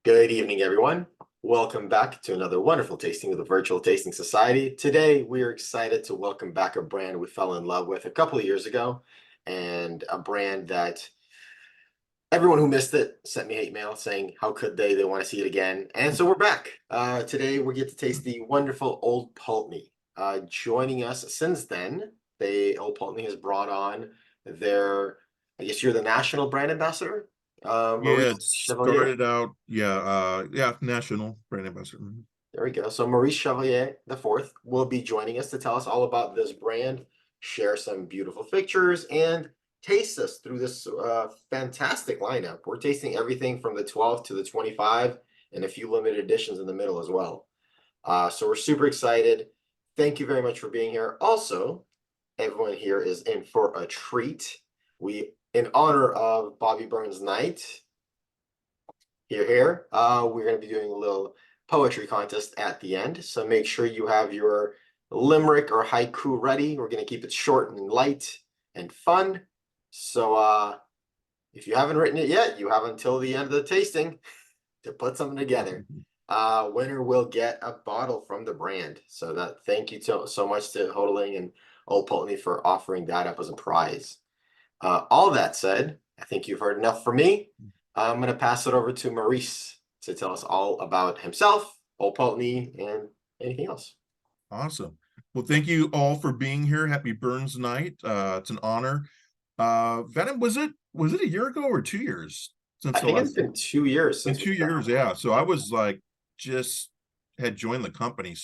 Good evening, everyone. Welcome back to another wonderful tasting of the Virtual Tasting Society. Today, we are excited to welcome back a brand we fell in love with a couple of years ago, and a brand that everyone who missed it sent me hate mail saying, how could they? They want to see it again. And so we're back. Today, we get to taste the wonderful Old Pulteney. Joining us since then, Old Pulteney has brought on their, I guess you're the national brand ambassador, Yeah, Maurice it Chevalier. started out, national brand ambassador. There we go. So Maurice Chevalier the fourth will be joining us to tell us all about this brand, share some beautiful pictures, and taste us through this fantastic lineup. We're tasting everything from the 12 to the 25 and a few limited editions in the middle as well. So we're super excited. Thank you very much for being here. Also, everyone here is in for a treat. In honor of Bobby Burns Night, we're going to be doing a little poetry contest at the end. So make sure you have your limerick or haiku ready. We're going to keep it short and light and fun. So if you haven't written it yet, you have until the end of the tasting to put something together. Winner will get a bottle from the brand. So thank you so much to Hodling and Old Pulteney for offering that up as a prize. All that said, I think you've heard enough from me. I'm going to pass it over to Maurice to tell us all about himself, Old Pulteney, and anything else. Awesome. Well, thank you all for being here. Happy Burns Night. It's an honor. Venom, was it a year ago or 2 years since I the think it's last been 2 years in since we 2 years? Yeah. So I was like just had joined the company.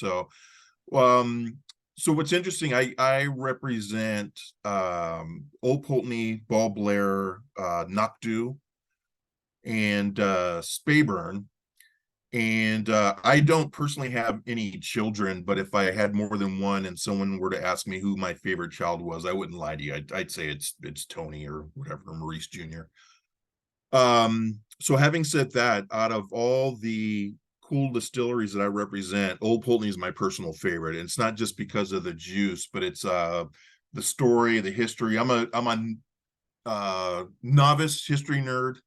Um, so what's interesting, I represent Old Pulteney, Ball Blair, Noctu, and Spayburn. And I don't personally have any children, but if I had more than one and someone were to ask me who my favorite child was, I wouldn't lie to you. I'd say it's Tony or whatever, Maurice Jr. So having said that, out of all the cool distilleries that I represent, Old Pulteney is my personal favorite. And it's not just because of the juice, but it's the story, the history. I'm a novice history nerd,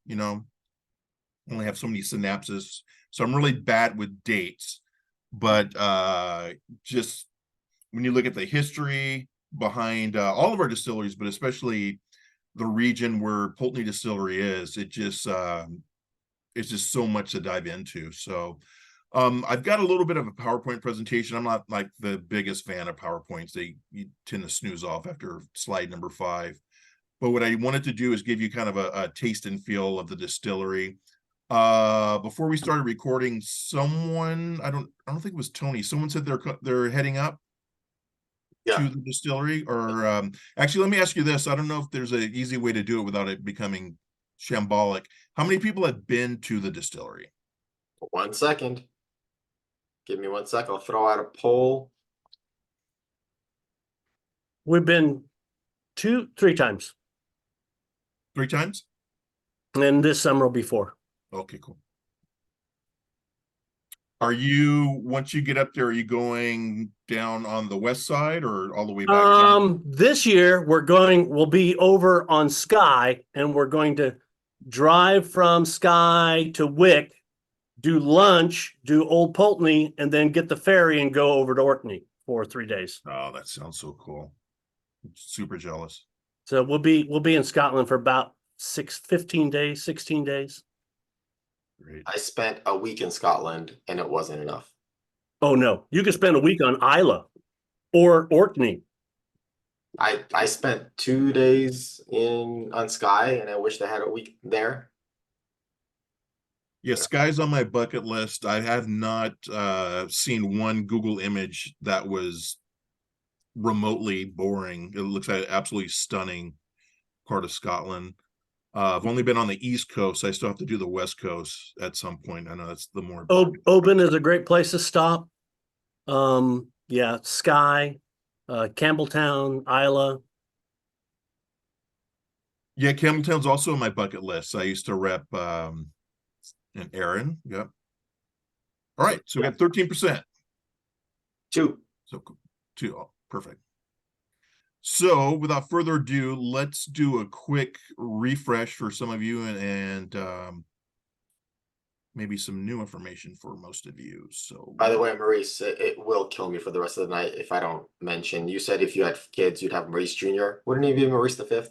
only have so many synapses, so I'm really bad with dates. But just when you look at the history behind all of our distilleries, but especially the region where Pulteney Distillery is, it's just so much to dive into. So I've got a little bit of a PowerPoint presentation. I'm not like the biggest fan of PowerPoints. You tend to snooze off after slide number 5. But what I wanted to do is give you kind of a taste and feel of the distillery. Before we started recording, I don't think it was Tony, someone said they're heading up Yeah. to the distillery. Or actually, let me ask you this. I don't know if there's an easy way to do it without it becoming shambolic. How many people have been to the distillery? 1 second. Give me 1 sec. I'll throw out a poll. We've been 3 times, 3 times? and this summer will be 4. Okay, cool. Once you get up there, are you going down on the west side or all the way back down? This year we'll be over on Skye, and we're going to drive from Skye to Wick, do lunch, do Old Pulteney, and then get the ferry and go over to Orkney for 3 days. Oh, that sounds so cool. I'm super jealous. So we'll be in Scotland for about 15 days, 16 days. Great. I spent a week in Scotland and it wasn't enough. Oh no, you could spend a week on Isla or Orkney. I spent 2 days on Skye and I wish I had a week there. Yeah, Sky's on my bucket list. I have not seen one Google image that was remotely boring. It looks like an absolutely stunning part of Scotland. I've only been on the East Coast. I still have to do the West Coast at some point. I know that's the more. Oban is a great place to stop. Yeah, Skye, Campbelltown, Isla. Yeah, Campbelltown's also on my bucket list. I used to rep an Erin. Yep. All right, so we got 13%. 2. So 2. Oh, perfect. So without further ado, let's do a quick refresh for some of you and maybe some new information for most of you. So By the way, Maurice, it will kill me for the rest of the night if I don't mention. You said if you had kids, you'd have Maurice Jr. Wouldn't he be Maurice the fifth?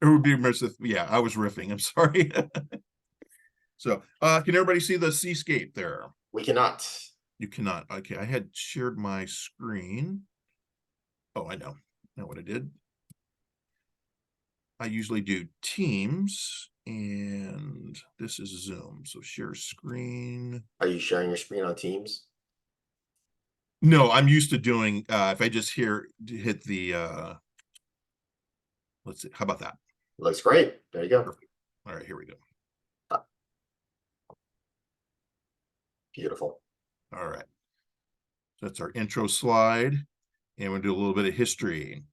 it would be immersive. Yeah, I was riffing. I'm sorry. So can everybody see the seascape there? We cannot. You cannot. Okay, I had shared my screen. Oh, I know what I did. I usually do Teams, and this is Zoom. So share screen. Are you sharing your screen on Teams? No, I'm used to doing, if I just hit the, let's see, how about that? Looks great. There you go. Perfect. All right, here we go. Beautiful. All right. That's our intro slide, and we'll do a little bit of history.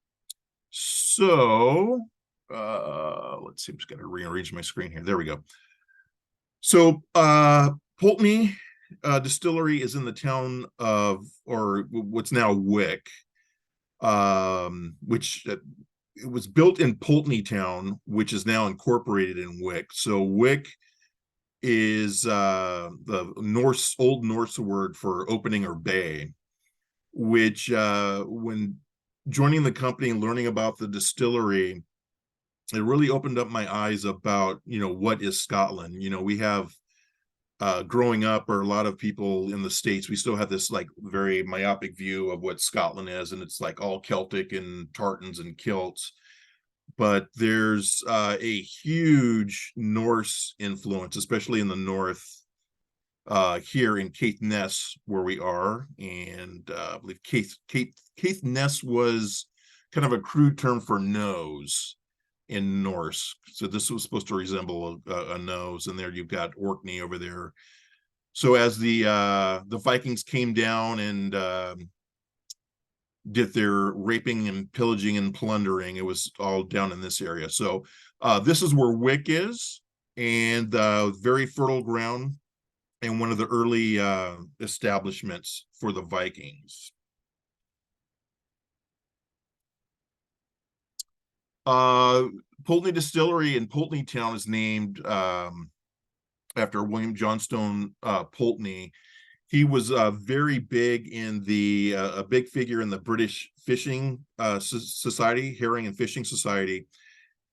So, let's see, I'm just gonna rearrange my screen here. There we go. So, Pulteney Distillery is in the town of, or what's now Wick, which it was built in Pulteney Town, which is now incorporated in Wick. So Wick is the Old Norse word for opening or bay, which when joining the company and learning about the distillery, it really opened up my eyes about, what is Scotland. We have growing up, or a lot of people in the States, we still have this like very myopic view of what Scotland is, and it's like all Celtic and tartans and kilts. But there's a huge Norse influence, especially in the north, here in Caithness, where we are. And I believe Caithness was kind of a crude term for nose in Norse. So this was supposed to resemble a nose, and there you've got Orkney over there. So as the Vikings came down and did their raping and pillaging and plundering, it was all down in this area. So this is where Wick is, and very fertile ground, and one of the early establishments for the Vikings. Pulteney Distillery in Pulteney Town is named after William Johnstone Pulteney. He was very big in a big figure in the British Fishing Society, Herring and Fishing Society.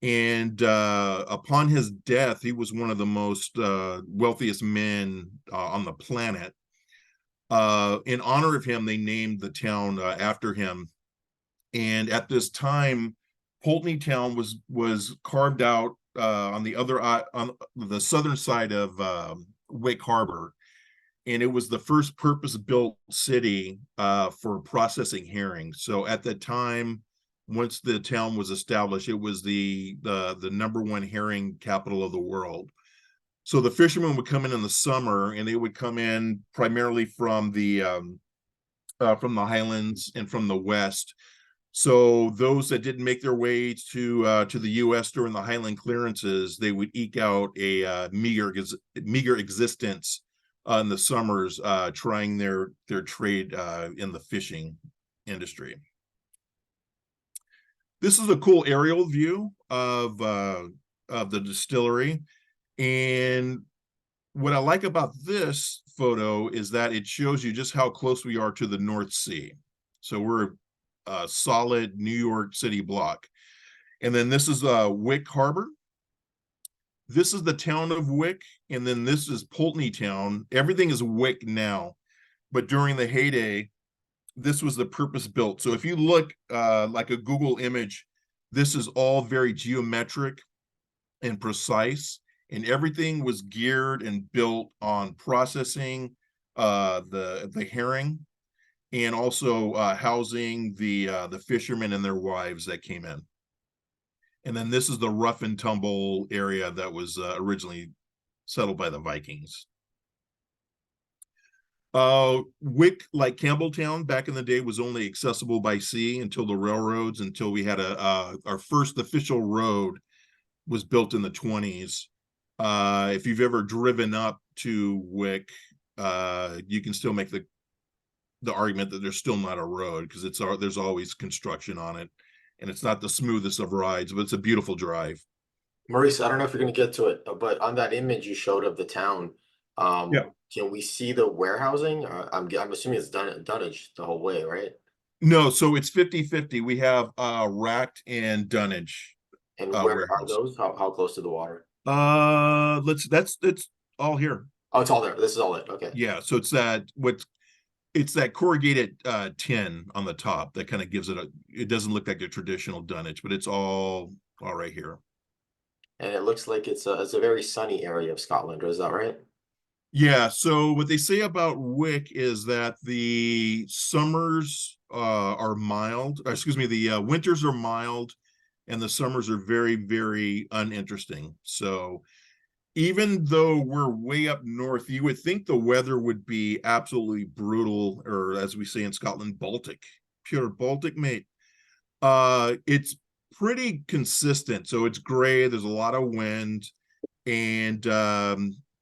And upon his death, he was one of the most wealthiest men on the planet. In honor of him, they named the town after him. And at this time, Pulteney Town was carved out on the southern side of Wick Harbor, and it was the first purpose-built city for processing herring. So at the time, once the town was established, it was the #1 herring capital of the world. So the fishermen would come in the summer, and they would come in primarily from the Highlands and from the west. So those that didn't make their way to the U.S. during the Highland clearances, they would eke out a meager existence in the summers, trying their trade in the fishing industry. This is a cool aerial view of the distillery, and what I like about this photo is that it shows you just how close we are to the North Sea. So we're a solid New York City block. And then this is Wick Harbor. This is the town of Wick, and then this is Pulteney Town. Everything is Wick now, but during the heyday, this was the purpose-built. So if you look like a Google image, this is all very geometric and precise, and everything was geared and built on processing the herring, and also housing the fishermen and their wives that came in. And then this is the rough and tumble area that was originally settled by the Vikings. Wick, like Campbelltown back in the day, was only accessible by sea until the railroads, until we had our first official road was built in the 20s. If you've ever driven up to Wick, you can still make the argument that there's still not a road, because there's always construction on it, and it's not the smoothest of rides, but it's a beautiful drive. Maurice, I don't know if you're going to get to it, but on that image you showed of the town, Yeah. Can we see the warehousing? I'm assuming it's dunnage the whole way, right? No, so it's 50-50. We have racked and dunnage And where are warehouse. those? How close to the water? It's all here. Oh, it's all there. This is all it. Okay. Yeah, so it's that corrugated tin on the top that kind of gives it doesn't look like a traditional dunnage, but it's all right here. And it looks like it's a very sunny area of Scotland, is that right? Yeah, so what they say about Wick is that the summers are mild, or excuse me, the winters are mild and the summers are very, very uninteresting. So even though we're way up north, you would think the weather would be absolutely brutal, or as we say in Scotland, Baltic, pure Baltic, mate. It's pretty consistent. So it's gray, there's a lot of wind, and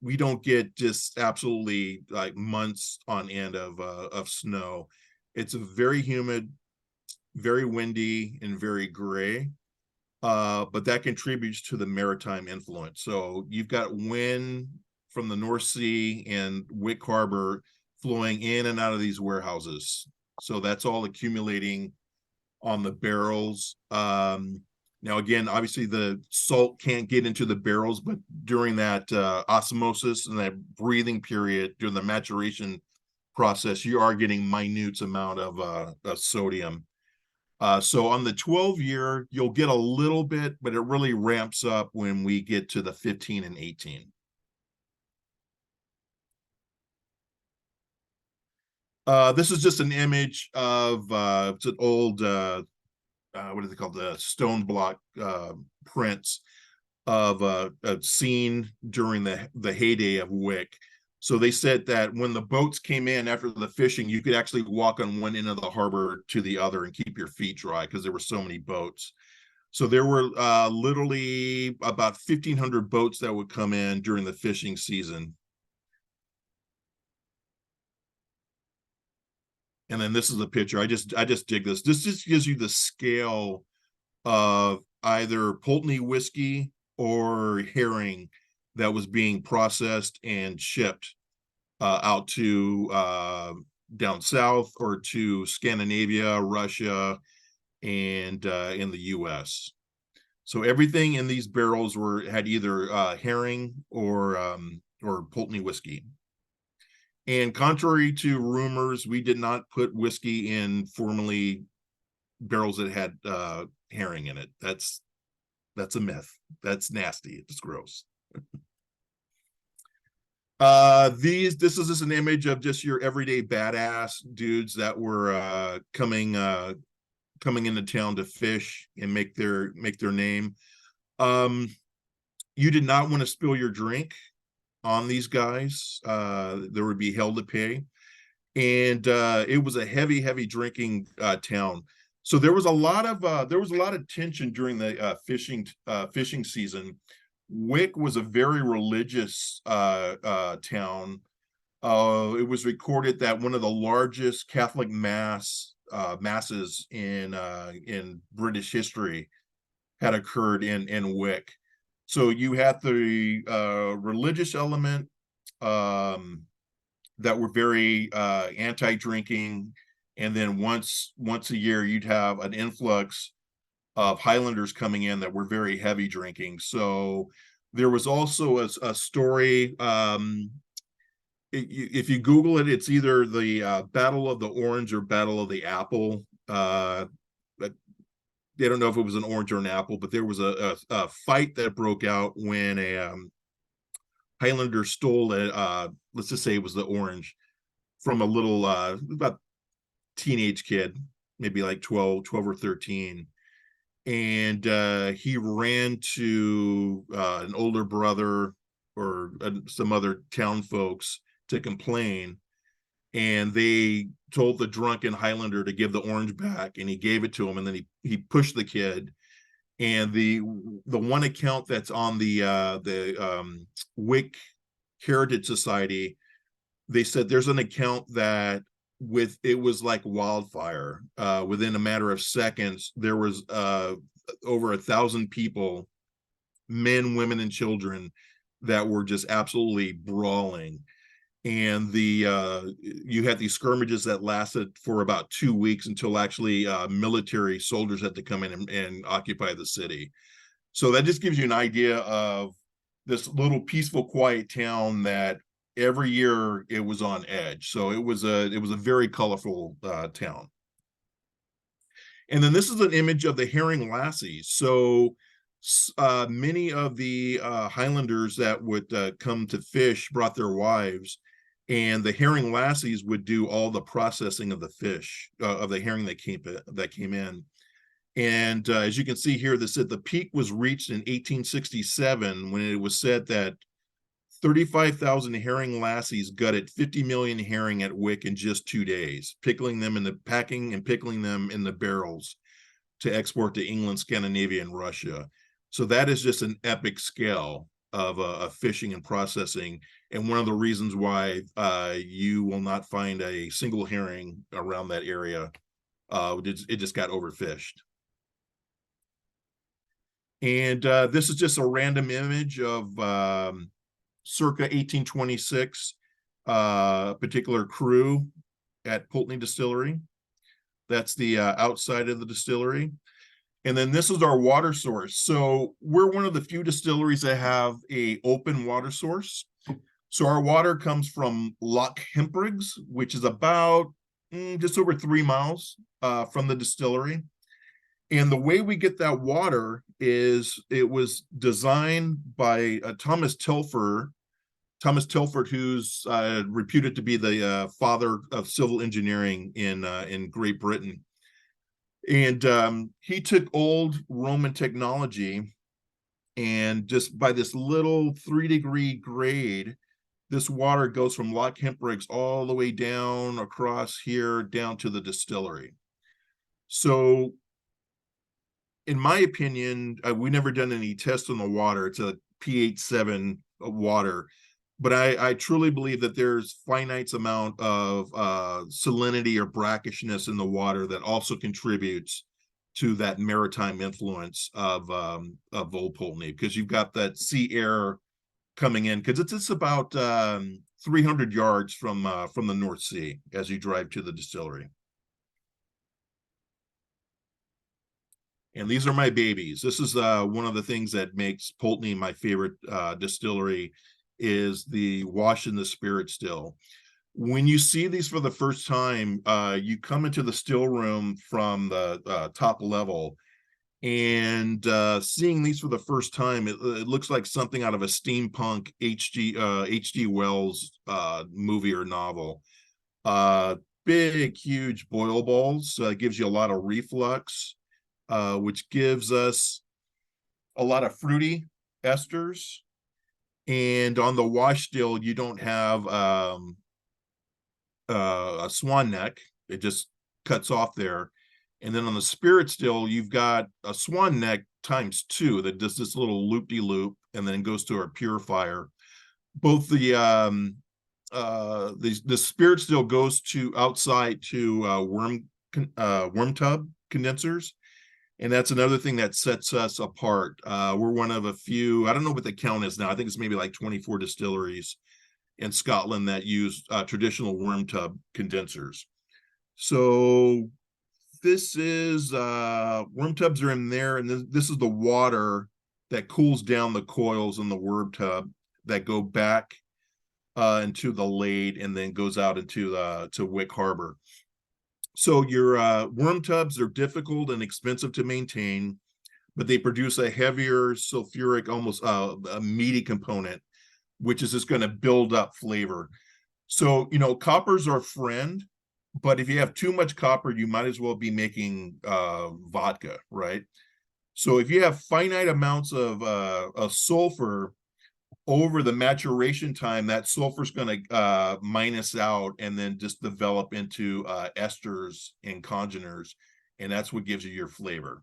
we don't get just absolutely like months on end of snow. It's very humid, very windy, and very gray. But that contributes to the maritime influence. So you've got wind from the North Sea and Wick Harbor flowing in and out of these warehouses. So that's all accumulating on the barrels. Now, again, obviously the salt can't get into the barrels, but during that osmosis and that breathing period, during the maturation process, you are getting minute amount of sodium. So on the 12-year, you'll get a little bit, but it really ramps up when we get to the 15 and 18. This is just an image of it's an old what are they called, the stone block prints of a scene during the heyday of Wick. So they said that when the boats came in after the fishing, you could actually walk on one end of the harbor to the other and keep your feet dry because there were so many boats. So there were literally about 1,500 boats that would come in during the fishing season. And then this is a picture. I just dig this. This just gives you the scale of either Pulteney whiskey or herring that was being processed and shipped out to down south or to Scandinavia, Russia, and in the US. So everything in these barrels had either herring or Pulteney whiskey. And contrary to rumors, we did not put whiskey in formerly barrels that had herring in it. That's a myth. That's nasty. It's gross. This is just an image of just your everyday badass dudes that were coming into town to fish and make their name. You did not want to spill your drink on these guys. There would be hell to pay, and it was a heavy drinking town. So there was a lot of tension during the fishing season. Wick was a very religious town. It was recorded that one of the largest Catholic masses in British history had occurred in Wick. So you had the religious element that were very anti-drinking, and then once a year you'd have an influx of Highlanders coming in that were very heavy drinking. So there was also a story. If you Google it, it's either the Battle of the Orange or Battle of the Apple. But they don't know if it was an orange or an apple, but there was a fight that broke out when a Highlander stole let's just say it was the orange from a little about teenage kid, maybe like 12 or 13. And he ran to an older brother or some other town folks to complain, and they told the drunken Highlander to give the orange back, and he gave it to him, and then he pushed the kid. And the one account that's on the Wick Heritage Society, they said there's an account that it was like wildfire. Within a matter of seconds, there was over 1,000 people, men, women, and children, that were just absolutely brawling. And you had these skirmishes that lasted for about 2 weeks until actually military soldiers had to come in and occupy the city. So that just gives you an idea of this little peaceful, quiet town that every year it was on edge. So it was a very colorful town. And then this is an image of the herring lassies. So many of the Highlanders that would come to fish brought their wives, and the herring lassies would do all the processing of the fish, of the herring that came in. And as you can see here, this said the peak was reached in 1867 when it was said that 35,000 herring lassies gutted 50 million herring at Wick in just 2 days, packing and pickling them in the barrels to export to England, Scandinavia, and Russia. So that is just an epic scale of fishing and processing, and one of the reasons why you will not find a single herring around that area. It just got overfished. And this is just a random image of circa 1826, particular crew at Pulteney Distillery. That's the outside of the distillery. And then this is our water source. So we're one of the few distilleries that have a open water source. So our water comes from Loch Hempriggs, which is about just over 3 miles from the distillery. And the way we get that water is it was designed by Thomas Telford, who's reputed to be the father of civil engineering in Great Britain. And he took old Roman technology, and just by this little 3-degree grade, this water goes from Loch Hempriggs all the way down across here down to the distillery. So in my opinion, we never done any tests on the water. It's a pH 7 water, but I truly believe that there's finite amount of salinity or brackishness in the water that also contributes to that maritime influence of Old Pulteney, because you've got that sea air coming in, because it's about 300 yards from the North Sea as you drive to the distillery. And these are my babies. This is one of the things that makes Pulteney my favorite distillery, is the wash in the spirit still. When you see these for the first time, you come into the still room from the top level, and seeing these for the first time, it looks like something out of a steampunk H.G. Wells movie or novel. Big, huge boil balls, gives you a lot of reflux, which gives us a lot of fruity esters. And on the wash still, you don't have a swan neck. It just cuts off there. And then on the spirit still, you've got a swan neck ×2 that does this little loop-de-loop and then goes to our purifier. Both the spirit still goes to outside to worm tub condensers. And that's another thing that sets us apart. We're one of a few, I don't know what the count is now. I think it's maybe like 24 distilleries in Scotland that use traditional worm tub condensers. So this is, worm tubs are in there, and this is the water that cools down the coils in the worm tub that go back into the Lade and then goes out into to Wick Harbor. So your worm tubs are difficult and expensive to maintain, but they produce a heavier sulfuric, almost a meaty component, which is just going to build up flavor. So, you know, copper's our friend, but if you have too much copper, you might as well be making vodka, right? So if you have finite amounts of sulfur over the maturation time, that sulfur is going to minus out and then just develop into esters and congeners, and that's what gives you your flavor.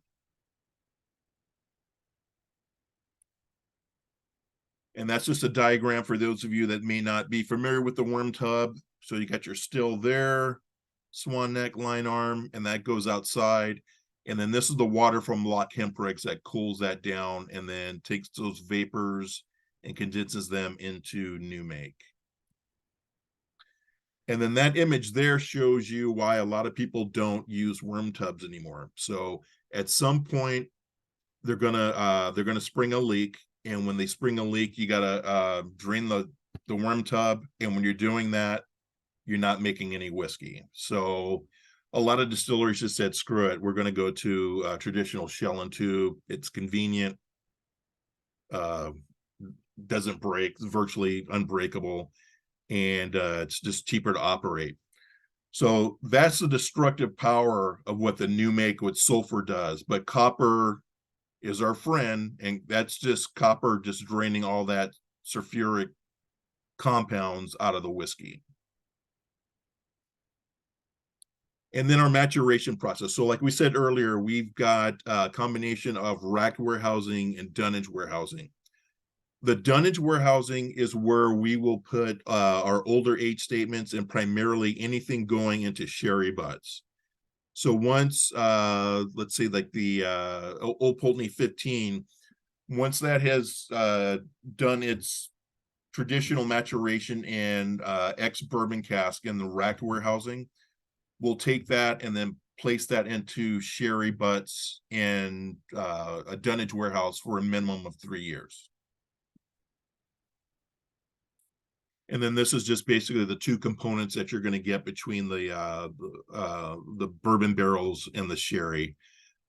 And that's just a diagram for those of you that may not be familiar with the worm tub. So you got your still there, swan neck, line arm, and that goes outside. And then this is the water from Loch Hempriggs that cools that down and then takes those vapors and condenses them into new make. And then that image there shows you why a lot of people don't use worm tubs anymore. So at some point, they're gonna spring a leak, and when they spring a leak, you gotta drain the worm tub. And when you're doing that, you're not making any whiskey. So a lot of distilleries just said, screw it, we're going to go to traditional shell and tube. It's convenient, doesn't break, virtually unbreakable, and it's just cheaper to operate. So that's the destructive power of what the new make with sulfur does. But copper is our friend, and that's just copper just draining all that sulfuric compounds out of the whiskey. And then our maturation process. So like we said earlier, we've got a combination of rack warehousing and dunnage warehousing. The dunnage warehousing is where we will put our older age statements and primarily anything going into sherry butts. So once, let's say like the Old Pulteney 15, once that has done its traditional maturation and ex-bourbon cask in the rack warehousing, we'll take that and then place that into sherry butts and a dunnage warehouse for a minimum of 3 years. And then this is just basically the two components that you're going to get between the bourbon barrels and the sherry.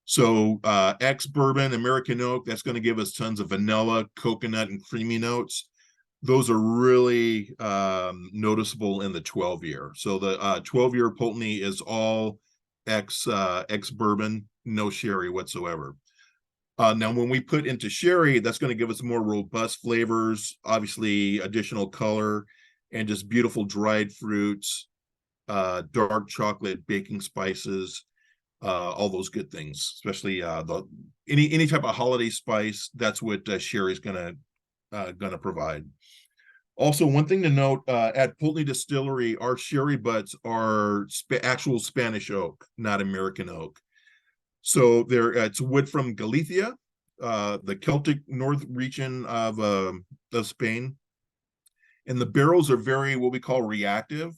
So ex-bourbon, American oak, that's going to give us tons of vanilla, coconut, and creamy notes. Those are really noticeable in the 12-year. So the 12-year Pulteney is all ex-bourbon, no sherry whatsoever. Now, when we put into sherry, that's going to give us more robust flavors, obviously additional color, and just beautiful dried fruits, dark chocolate, baking spices, all those good things. Especially any type of holiday spice. That's what sherry is gonna provide. Also, one thing to note, at Pulteney Distillery, our sherry butts are actual Spanish oak, not American oak. So it's wood from Galicia, the Celtic north region of Spain. And the barrels are very, what we call reactive.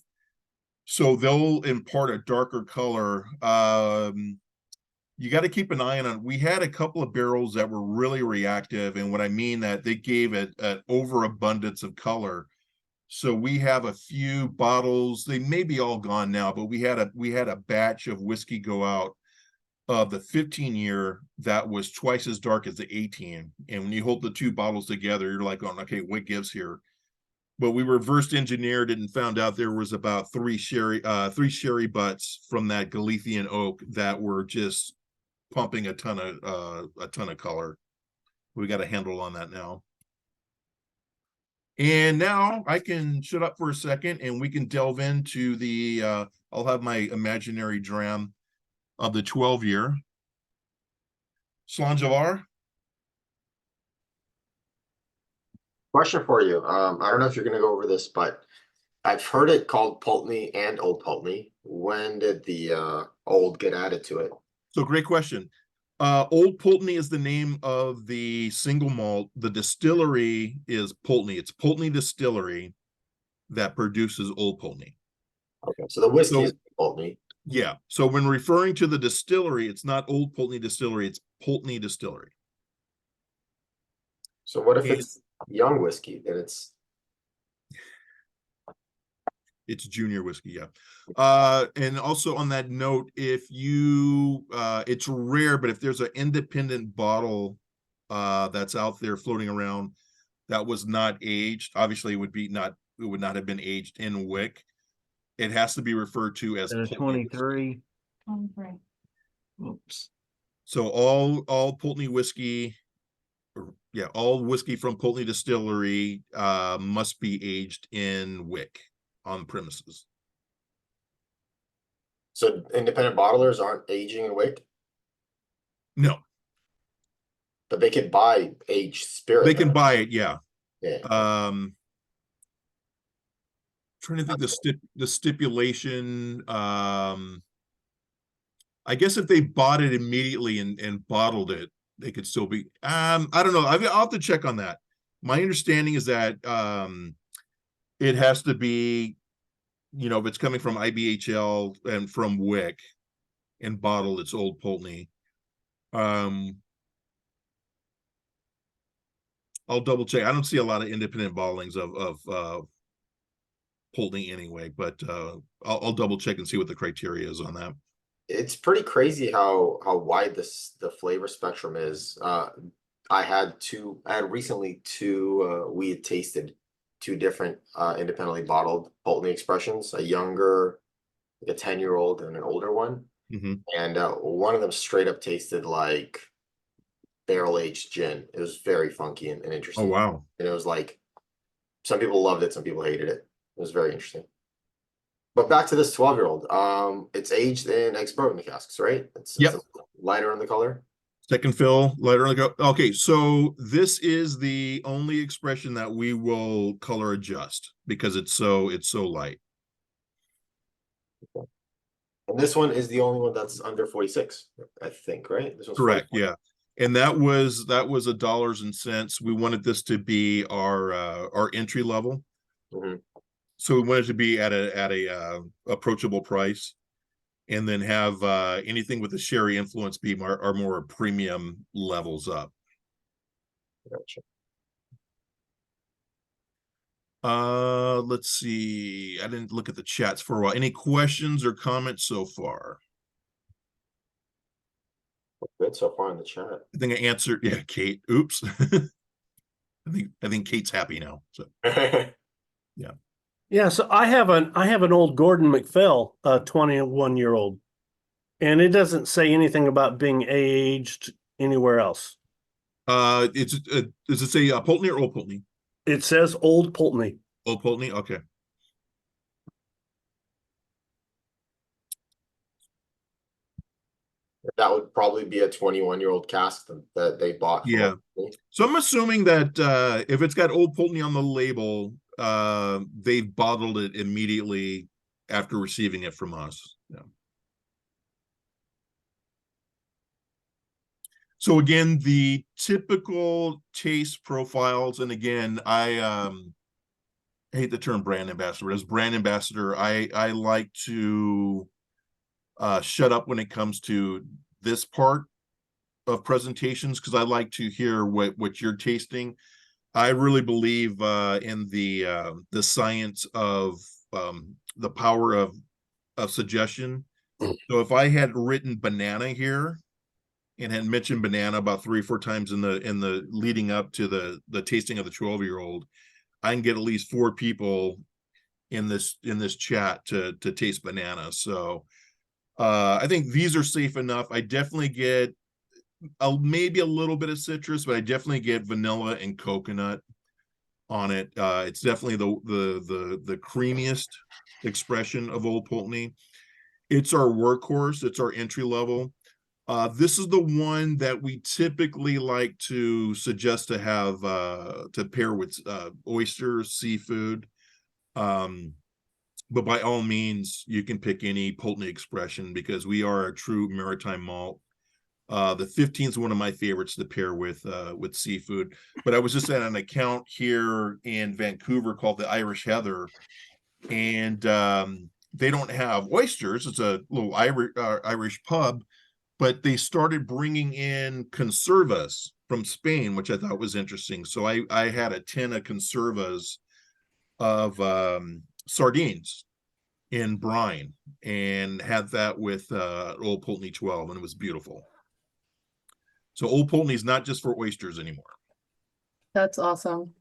So they'll impart a darker color. You got to keep an eye on it. We had a couple of barrels that were really reactive. And what I mean that they gave it an overabundance of color. So we have a few bottles, they may be all gone now, but we had a batch of whiskey go out of the 15-year that was twice as dark as the 18. And when you hold the two bottles together, you're like, oh, okay, what gives here? But we reverse engineered it and found out there was about three sherry butts from that Galician oak that were just pumping a ton of color. We got a handle on that now. And now I can shut up for a second and we can delve into the I'll have my imaginary dram of the 12-year. Slanjavar. Question for you. I don't know if you're gonna go over this, but I've heard it called Pulteney and Old Pulteney. When did the old get added to it? So great question. Old Pulteney is the name of the single malt. The distillery is Pulteney. It's Pulteney Distillery that produces Old Pulteney. Okay, so the whiskey is Pulteney. Yeah. So when referring to the distillery, it's not Old Pulteney Distillery, it's Pulteney Distillery. So what if it's young whiskey? Then it's junior whiskey, yeah. And also on that note, if you it's rare, but if there's an independent bottle that's out there floating around that was not aged, obviously it would not have been aged in wick. It has to be referred to as 23. 23. Oops. So all Pulteney whiskey, all whiskey from Pulteney Distillery must be aged in wick on premises. so independent bottlers aren't aging in wick, No, but they could buy aged spirit. they can though. buy it, yeah. Yeah. Trying to think the stipulation. I guess if they bought it immediately and bottled it, they could still be. I don't know. I'll have to check on that. My understanding is that it has to be, you know, if it's coming from IBHL and from Wick and bottled, it's Old Pulteney. I'll double check. I don't see a lot of independent bottlings of Pulteney anyway, but I'll double check and see what the criteria is on that. It's pretty crazy how wide the flavor spectrum is. I had recently we had tasted two different independently bottled Pulteney expressions, a younger, like a 10-year-old and an older one. Mm-hmm. And one of them straight up tasted like barrel aged gin. It was very funky and Oh, interesting. wow. And it was like some people loved it, some people hated it. It was very interesting. But back to this 12-year-old. It's aged in ex-bourbon casks, right? It's Yep. lighter in the color. Second fill, lighter on the go. Okay, so this is the only expression that we will color adjust because it's so light. And this one is the only one that's under 46, I think, right? This one's Correct, 44. yeah. And that was a dollars and cents. We wanted this to be our entry level. Mhm. So we wanted to be at a approachable price, and then have anything with the sherry influence be our more premium levels up. Gotcha. Let's see. I didn't look at the chats for a while. Any questions or comments so far? Good so far in the chat. I think I answered. Yeah, Kate. Oops. I think Kate's happy now. So yeah. Yeah, so I have an old Gordon MacPhail, 21-year-old, and it doesn't say anything about being aged anywhere else. Does it say Pulteney or Old Pulteney? It says Old Pulteney. Old Pulteney. Okay. That would probably be a 21-year-old cask that they bought. From Yeah. So I'm assuming that if it's got Old Pulteney on the label, they've bottled it immediately after receiving it from us. Yeah. So again, the typical taste profiles, and again, I hate the term brand ambassador, but as brand ambassador, I like to shut up when it comes to this part of presentations, because I like to hear what you're tasting. I really believe in the science of the power of suggestion. So if I had written banana here and had mentioned banana about 3 or 4 times in the leading up to the tasting of the 12-year-old, I can get at least 4 people in this chat to taste banana. So I think these are safe enough. I definitely get maybe a little bit of citrus, but I definitely get vanilla and coconut on it. It's definitely the creamiest expression of Old Pulteney. It's our workhorse. It's our entry level. This is the one that we typically like to suggest to have to pair with oysters, seafood. But by all means, you can pick any Pulteney expression because we are a true maritime malt. The 15th is one of my favorites to pair with seafood. But I was just at an account here in Vancouver called the Irish Heather, and they don't have oysters. It's a little Irish pub, but they started bringing in conservas from Spain, which I thought was interesting. So I had a tin of conservas of sardines in brine and had that with Old Pulteney 12, and it was beautiful. So Old Pulteney is not just for oysters anymore. That's awesome.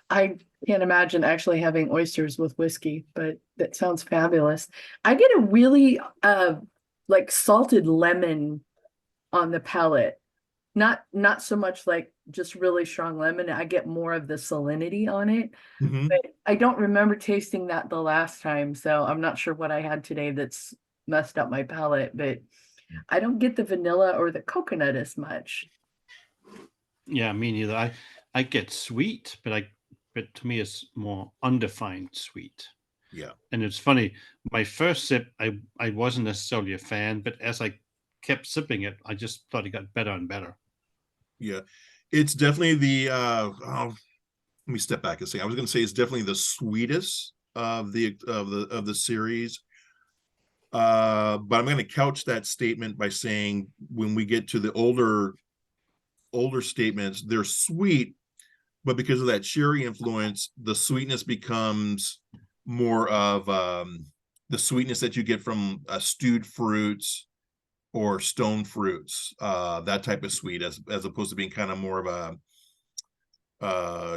I can't imagine actually having oysters with whiskey, but that sounds fabulous. I get a really like salted lemon on the palate. Not so much like just really strong lemon. I get more of the salinity on it. Mm-hmm. But I don't remember tasting that the last time, so I'm not sure what I had today that's messed up my palate, but I don't get the vanilla or the coconut as much. Yeah, me neither. I get sweet, but to me it's more undefined sweet. Yeah. And it's funny, my first sip, I wasn't necessarily a fan, but as I kept sipping it, I just thought it got better and better. Yeah. It's definitely the let me step back and say, I was going to say it's definitely the sweetest of the series. But I'm going to couch that statement by saying when we get to the older statements, they're sweet, but because of that sherry influence, the sweetness becomes more of the sweetness that you get from stewed fruits or stone fruits, that type of sweet, as opposed to being kind of more of a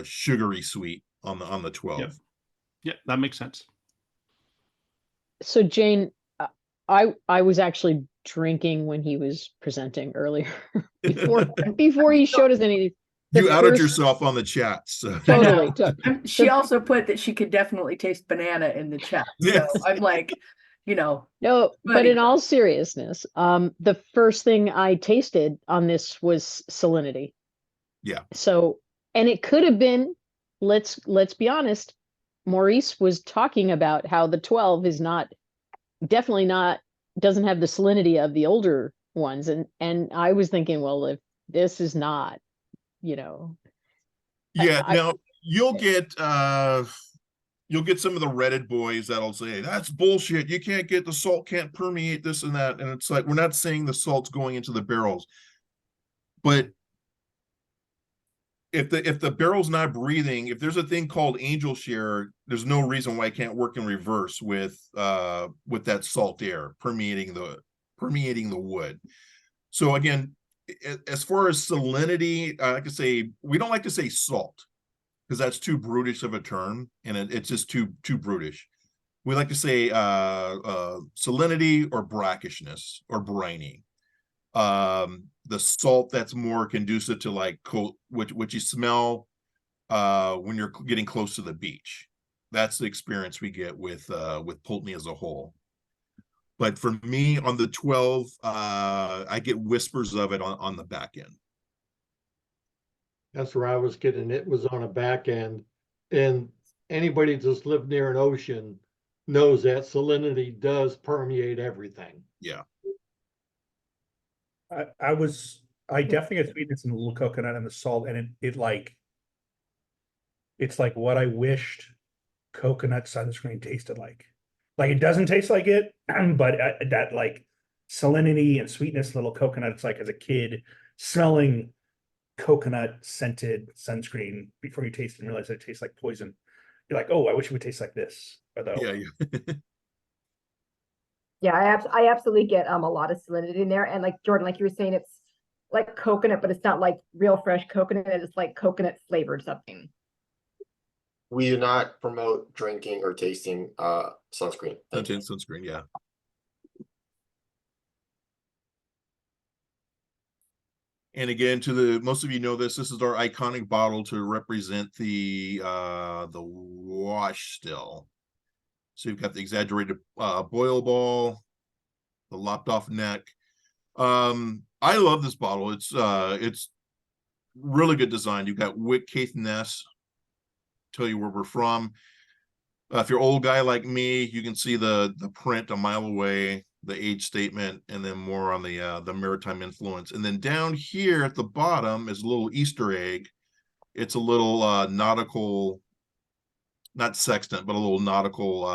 sugary sweet on the 12. Yep. Yeah, that makes sense. So Jane, I was actually drinking when he was presenting earlier before he showed us any of these. You outed first- yourself on the chat. So. Totally. She also put that she could definitely taste banana in the chat. So Yes. I'm like, you know, No, but Buddy. in all seriousness, the first thing I tasted on this was salinity. Yeah. So, and it could have been, let's be honest, Maurice was talking about how the 12 is definitely not, doesn't have the salinity of the older ones. And I was thinking, well, if this is not, you know. Yeah, now you'll get some of the Reddit boys that'll say that's bullshit. You can't get the salt, can't permeate this and that. And it's like, we're not saying the salt's going into the barrels, but if the barrel's not breathing, if there's a thing called angel share, there's no reason why it can't work in reverse with that salt air permeating the wood. So again, as far as salinity, I like to say, we don't like to say salt because that's too brutish of a term, and it's just too brutish. We like to say salinity or brackishness or briny. The salt that's more conducive to like which you smell when you're getting close to the beach. That's the experience we get with Pulteney as a whole. But for me on the 12, I get whispers of it on the back end. That's where I was getting. It was on a back end, and anybody that's lived near an ocean knows that salinity does permeate everything. Yeah. I definitely get sweetness in the little coconut and the salt, and it's like what I wished coconut sunscreen tasted like. Like it doesn't taste like it, but that like salinity and sweetness, little coconut. It's like as a kid smelling coconut scented sunscreen before you taste it and realize that it tastes like poison. You're like, oh, I wish it would taste like this. Yeah. Yeah, I absolutely get a lot of salinity in there. And like Jordan, like you were saying, it's like coconut, but it's not like real fresh coconut. It's like coconut flavored something. We do not promote drinking or tasting sunscreen. Thank you. Sunscreen, yeah. And again, most of you know this is our iconic bottle to represent the wash still. So you've got the exaggerated boil ball, the lopped off neck. I love this bottle. It's really good design. You've got Wick Caithness, tell you where we're from. If you're an old guy like me, you can see the print a mile away, the age statement, and then more on the maritime influence. And then down here at the bottom is a little Easter egg. It's a little nautical, not sextant, but a little nautical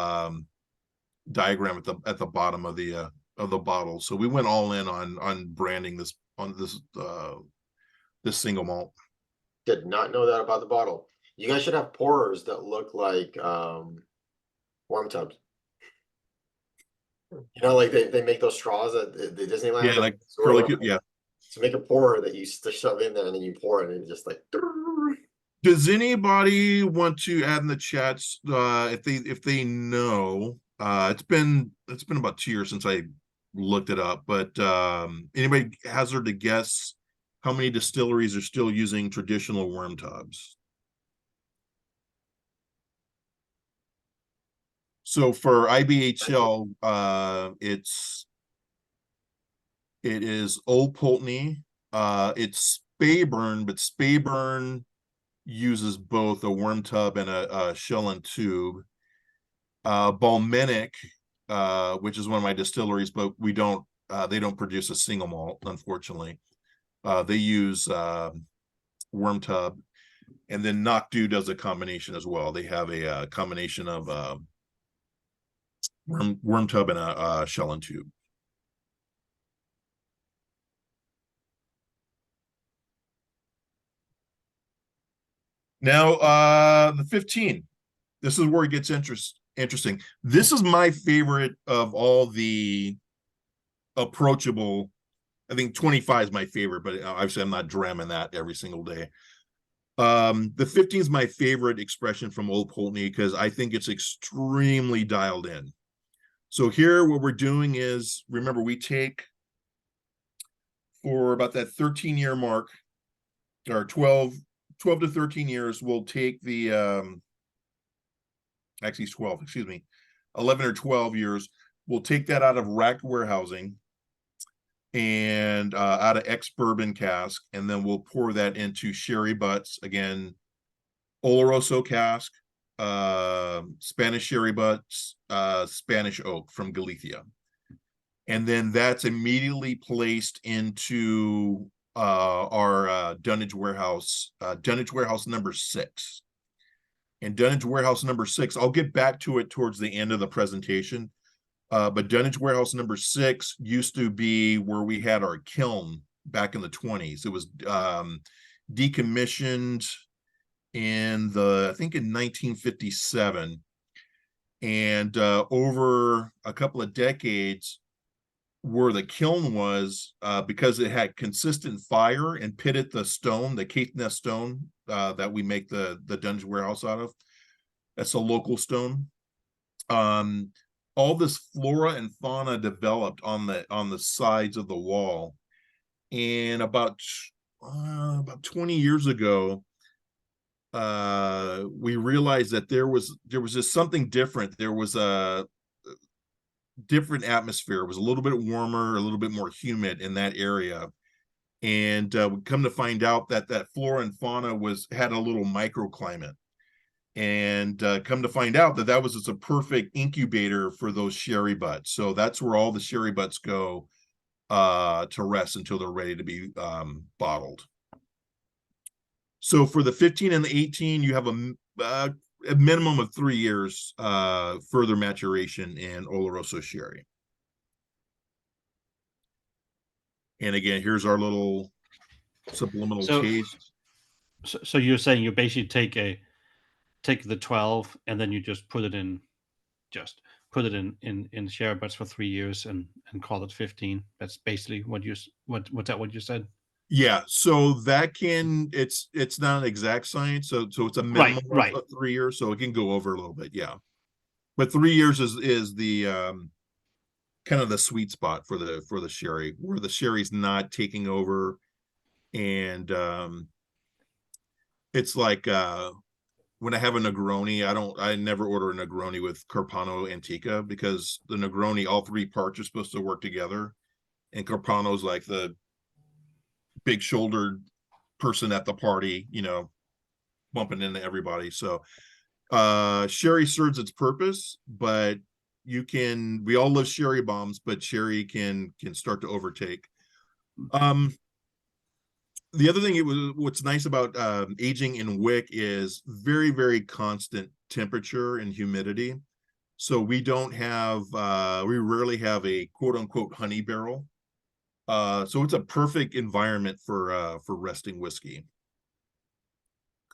diagram at the bottom of the bottle. So we went all in on branding this single malt. Did not know that about the bottle. You guys should have pourers that look like worm tubs. You know, like they make those straws at the Disneyland. Yeah, like curly. yeah. So make a pourer that you shove in there and then you pour it and it's just like. Does anybody want to add in the chats if they know? It's been about 2 years since I looked it up, but anybody hazard to guess how many distilleries are still using traditional worm tubs? So for IBHL, it is Old Pulteney. It's Speyburn, but Speyburn uses both a worm tub and a shell and tube. Balmenic, which is one of my distilleries, but they don't produce a single malt, unfortunately. They use worm tub. And then Knockdo does a combination as well. They have a combination of worm tub and a shell and tube. Now, the 15. This is where it gets interesting. This is my favorite of all the approachable. I think 25 is my favorite, but obviously I'm not dramming that every single day. The 15 is my favorite expression from Old Pulteney because I think it's extremely dialed in. So here, what we're doing is, remember, we take for about that 13-year mark, or 12 to 13 years, we'll take the, actually it's 12, excuse me, 11 or 12 years, we'll take that out of racked warehousing and out of ex-bourbon cask, and then we'll pour that into sherry butts, again, Oloroso cask, Spanish sherry butts, Spanish oak from Galicia. And then that's immediately placed into our dunnage warehouse number 6. And dunnage warehouse number 6, I'll get back to it towards the end of the presentation. But dunnage warehouse number 6 used to be where we had our kiln back in the 20s. It was decommissioned in I think in 1957. And over a couple of decades, where the kiln was, because it had consistent fire and pitted the stone, the Caithness stone that we make the dunnage warehouse out of. That's a local stone. All this flora and fauna developed on the sides of the wall, and about 20 years ago, we realized that there was just something different. There was a different atmosphere. It was a little bit warmer, a little bit more humid in that area, and we come to find out that flora and fauna had a little microclimate. And come to find out that was just a perfect incubator for those sherry butts. So that's where all the sherry butts go to rest until they're ready to be bottled. So for the 15 and the 18, you have a minimum of 3 years further maturation in Oloroso sherry. And again, here's our little subliminal taste. So you're saying you basically take the 12 and then you just put it in sherry butts for 3 years and call it 15. That's basically what you said? Yeah, so that it's not an exact science, so it's a minimum of 3 years, so it can go over a little bit, yeah. But 3 years is the kind of the sweet spot for the sherry, where the sherry's not taking over, and it's like when I have a Negroni, I never order a Negroni with Carpano Antica, because the Negroni, all 3 parts are supposed to work together, and Carpano's like the big shouldered person at the party, bumping into everybody. So sherry serves its purpose, but we all love sherry bombs, but sherry can start to overtake. The other thing, what's nice about aging in wick is very, very constant temperature and humidity. So we rarely have a quote unquote honey barrel. So it's a perfect environment for resting whiskey.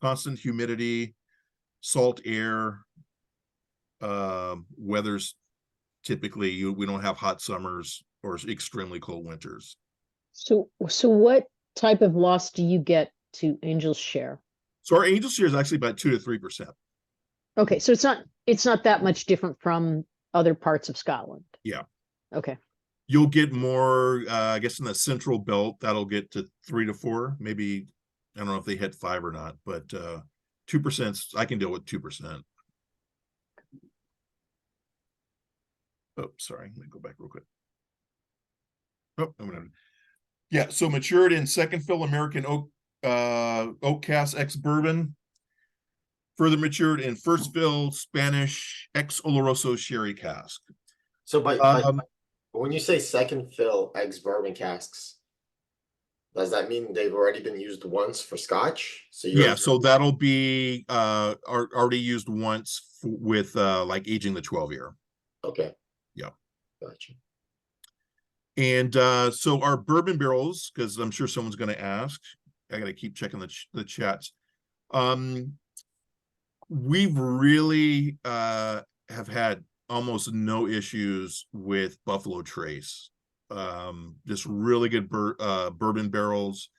Constant humidity, salt air, weather's typically, we don't have hot summers or extremely cold winters. So what type of loss do you get to Angel's share? So our Angel's share is actually about 2 to 3%. Okay, so it's not that much different from other parts of Scotland. Yeah. Okay. You'll get more, I guess, in the central belt, that'll get to 3 to 4. Maybe, I don't know if they hit 5 or not, but 2%, I can deal with 2%. Oh, sorry, let me go back real quick. Oh, I'm gonna. Yeah, so matured in second fill American oak cask ex bourbon. Further matured in first fill Spanish ex Oloroso sherry cask. So, but when you say second fill ex bourbon casks, Does that mean they've already been used once for Scotch? So Yeah, so that'll be already used once with like aging the 12-year. okay. Yeah. Gotcha. And so our bourbon barrels, because I'm sure someone's going to ask, I got to keep checking the chats. We've really have had almost no issues with Buffalo Trace. Just really good bourbon barrels.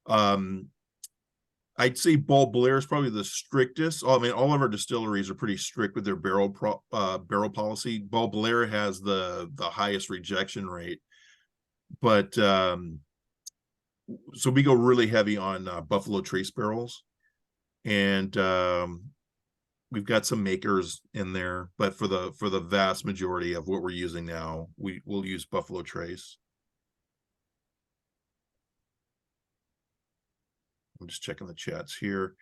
I'd say Ball Blair is probably the strictest. I mean, all of our distilleries are pretty strict with their barrel policy. Ball Blair has the highest rejection rate, but so we go really heavy on Buffalo Trace barrels, and we've got some makers in there, but for the vast majority of what we're using now, we'll use Buffalo Trace. I'm just checking the chats here.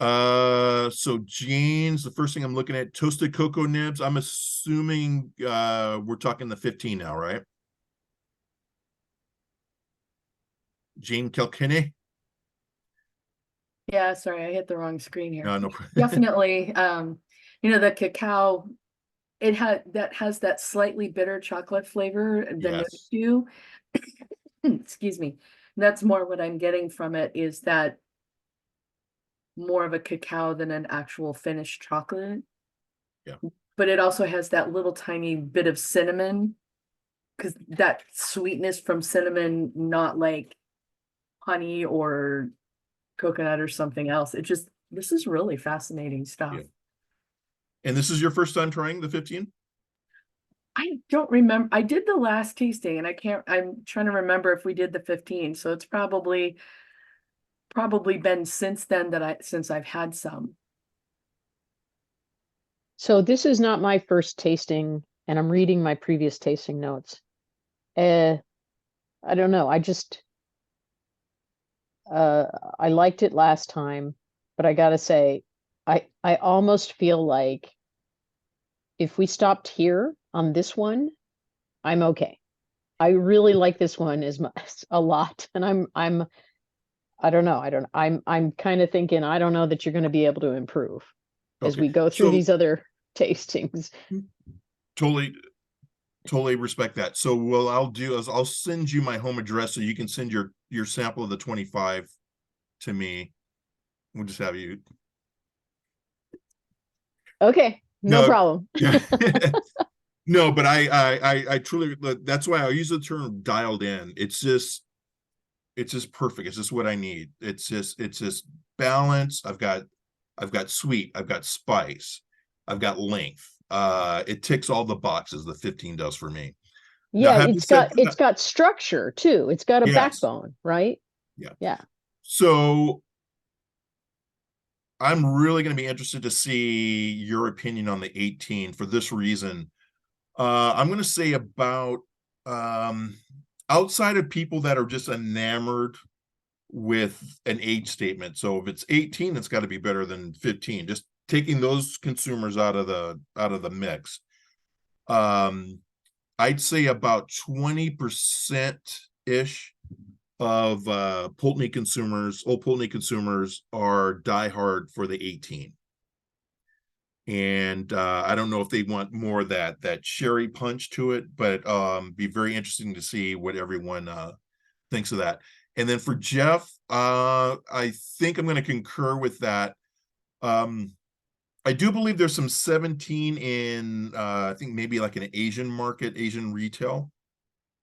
So Jane's, the first thing I'm looking at, toasted cocoa nibs. I'm assuming we're talking the 15 now, right? Jane Kilkenny. Yeah, sorry, I hit the wrong screen here. No. Definitely, the cacao, has that slightly bitter chocolate flavor than Yes. you do. Excuse me. That's more what I'm getting from it, is that more of a cacao than an actual finished chocolate. Yeah. But it also has that little tiny bit of cinnamon, because that sweetness from cinnamon, not like honey or coconut or something else. This is really fascinating stuff. Yeah. And this is your first time trying the 15? I don't remember. I did the last tasting and I'm trying to remember if we did the 15. So it's probably been since then since I've had some. So this is not my first tasting, and I'm reading my previous tasting notes. I don't know. I liked it last time, but I gotta say, I almost feel like if we stopped here on this one, I'm okay. I really like this one a lot, and I don't know. I'm kind of thinking, I don't know that you're going to be able to improve as Okay. we go through So- these other tastings. Totally respect that. So what I'll do is I'll send you my home address so you can send your sample of the 25 to me. We'll just have you. Okay, no No. problem. No, but I truly, that's why I use the term dialed in. It's just perfect. It's just what I need. It's just balance. I've got sweet, I've got spice, I've got length. It ticks all the boxes the 15 does for me. Yeah, having said that- it's got structure too. It's got a Yes. backbone, right? Yeah. Yeah. So I'm really going to be interested to see your opinion on the 18 for this reason. I'm going to say about outside of people that are just enamored with an age statement. So if it's 18, it's got to be better than 15. Just taking those consumers out of the mix. I'd say about 20% ish of Pulteney consumers, old Pulteney consumers, are diehard for the 18. And I don't know if they want more of that sherry punch to it, but be very interesting to see what everyone thinks of that. And then for Jeff, I think I'm going to concur with that. I do believe there's some 17 in I think maybe like an Asian market, Asian retail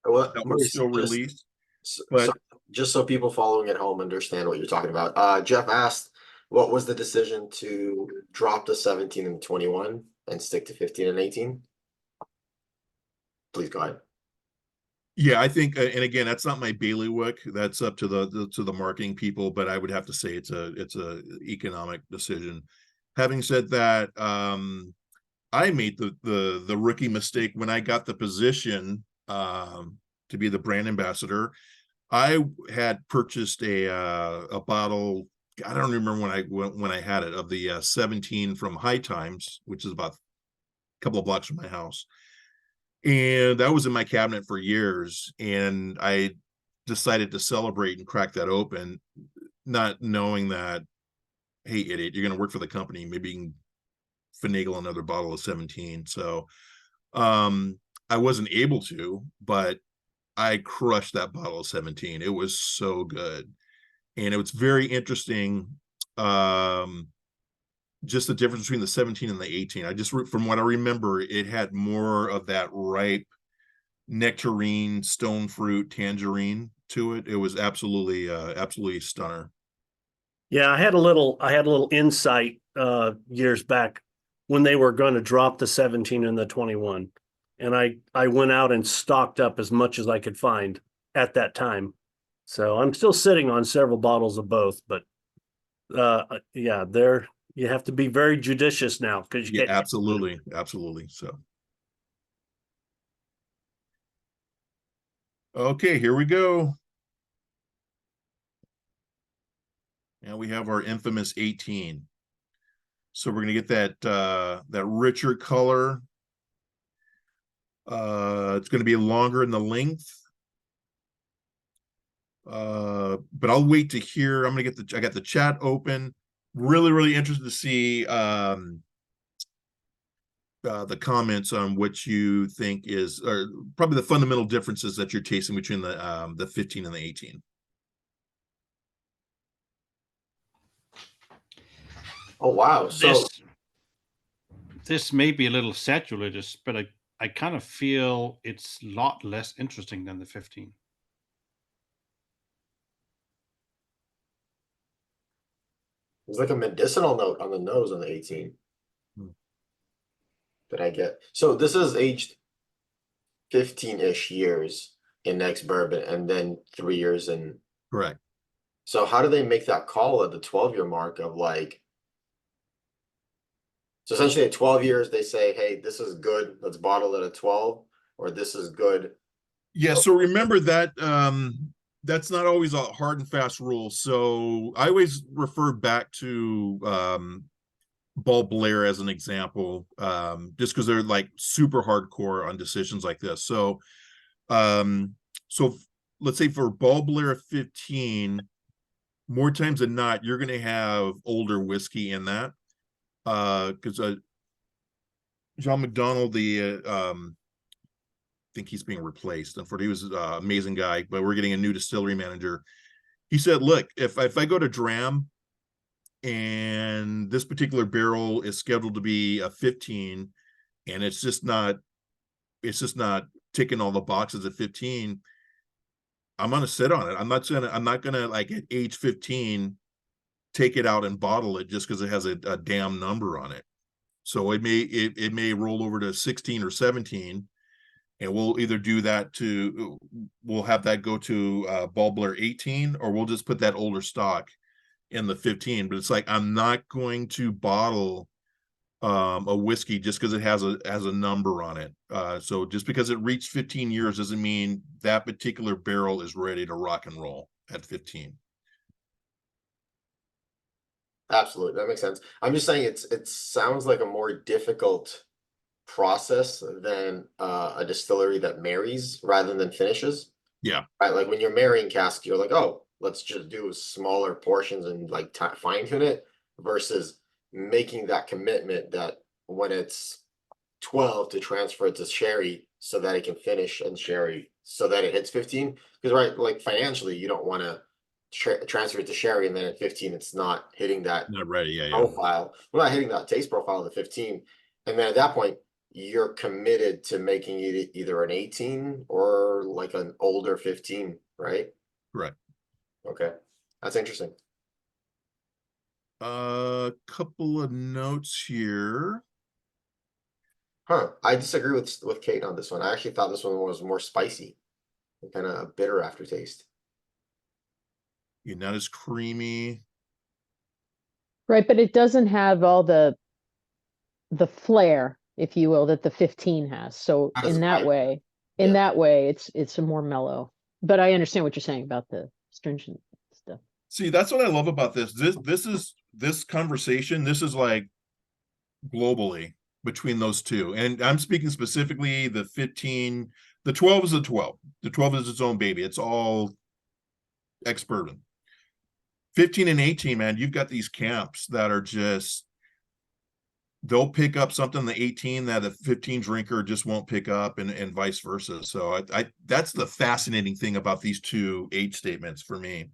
Well, that was Maurice, still released. so But just so people following at home understand what you're talking about. Jeff asked, what was the decision to drop the 17 and 21 and stick to 15 and 18? Please go ahead. yeah, I think, and again, that's not my bailiwick. That's up to the marketing people. But I would have to say it's a economic decision. Having said that, I made the rookie mistake when I got the position to be the brand ambassador. I had purchased a bottle. I don't remember when I had it, of the 17 from High Times, which is about a couple of blocks from my house, and that was in my cabinet for years. And I decided to celebrate and crack that open, not knowing that, hey, idiot, you're going to work for the company. Maybe you can finagle another bottle of 17. So I wasn't able to, but I crushed that bottle of 17. It was so good. And it was very interesting. Just the difference between the 17 and the 18. From what I remember, it had more of that ripe nectarine, stone fruit, tangerine to it. It was absolutely stunner. Yeah, I had a little insight years back when they were going to drop the 17 and the 21. And I went out and stocked up as much as I could find at that time. So I'm still sitting on several bottles of both, but yeah, you have to be very judicious now because Yeah, absolutely. So okay, here we go. And we have our infamous 18. So we're gonna get that richer color. It's gonna be longer in the length. But I'll wait to hear. I got the chat open. Really interested to see the comments on what you think is, or probably the fundamental differences that you're tasting between the 15 and the 18. Oh wow! So This may be a little saturated, but I kind of feel it's a lot less interesting than the 15. there's like a medicinal note on the nose on the 18 that I get. So this is aged 15-ish years in next bourbon, and then 3 years in. Correct. So how do they make that call at the 12-year mark of like? So essentially at 12 years, they say, hey, this is good. Let's bottle it at 12, or this is good. Yeah. So remember that that's not always a hard and fast rule. So I always refer back to Ball Blair as an example, just because they're like super hardcore on decisions like this. So let's say for Ball Blair 15, more times than not, you're going to have older whiskey in that. Because John McDonald, I think he's being replaced. Unfortunately, he was an amazing guy, but we're getting a new distillery manager. He said, look, if I go to Dram and this particular barrel is scheduled to be a 15 and it's just not ticking all the boxes at 15, I'm gonna sit on it. I'm not gonna like at age 15 take it out and bottle it just because it has a damn number on it. So it may roll over to 16 or 17, and we'll either do that we'll have that go to Ball Blair 18, or we'll just put that older stock in the 15. But it's like, I'm not going to bottle a whiskey just because it has a number on it. So just because it reached 15 years doesn't mean that particular barrel is ready to rock and roll at 15. Absolutely, that makes sense. I'm just saying it sounds like a more difficult process than a distillery that marries rather than finishes. Yeah. Right, like when you're marrying cask, you're like, oh, let's just do smaller portions and like fine tune it, versus making that commitment that when it's 12 to transfer it to sherry so that it can finish in sherry so that it hits 15. Because right, like financially, you don't want to transfer it to sherry and then at 15 it's not hitting that Not ready. Yeah. profile. We're not hitting that taste profile of the 15, and then at that point you're committed to making it either an 18 or like an older 15, right? Correct. Okay, that's interesting. A couple of notes here. I disagree with Kate on this one. I actually thought this one was more spicy and kind of a bitter aftertaste. You're not as creamy. Right, but it doesn't have all the flair, if you will, that the 15 has. So That is in that right. way, it's a more mellow. But I understand what you're saying about the stringent stuff. See, that's what I love about this. This conversation, this is like globally between those two. And I'm speaking specifically the 15, the 12 is the 12. The 12 is its own baby. It's all ex-bourbon. 15 and 18, man, you've got these camps that are just, they'll pick up something in the 18 that a 15 drinker just won't pick up, and vice versa. So I that's the fascinating thing about these two age statements for me,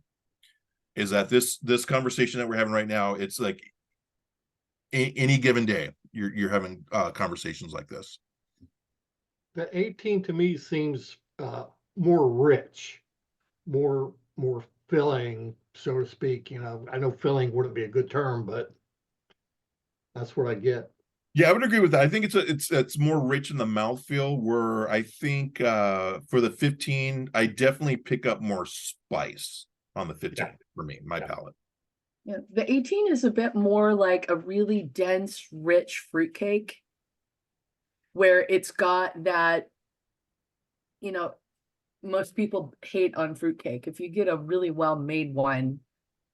is that this conversation that we're having right now, it's like any given day you're having conversations like this. The 18 to me seems more rich, more filling, so to speak. You know, I know filling wouldn't be a good term, but that's what I get. Yeah, I would agree with that. I think it's more rich in the mouthfeel, where I think for the 15, I definitely pick up more spice on the 15 for me, my palate. Yeah, the 18 is a bit more like a really dense, rich fruitcake, where it's got that, you know, most people hate on fruitcake. If you get a really well-made one,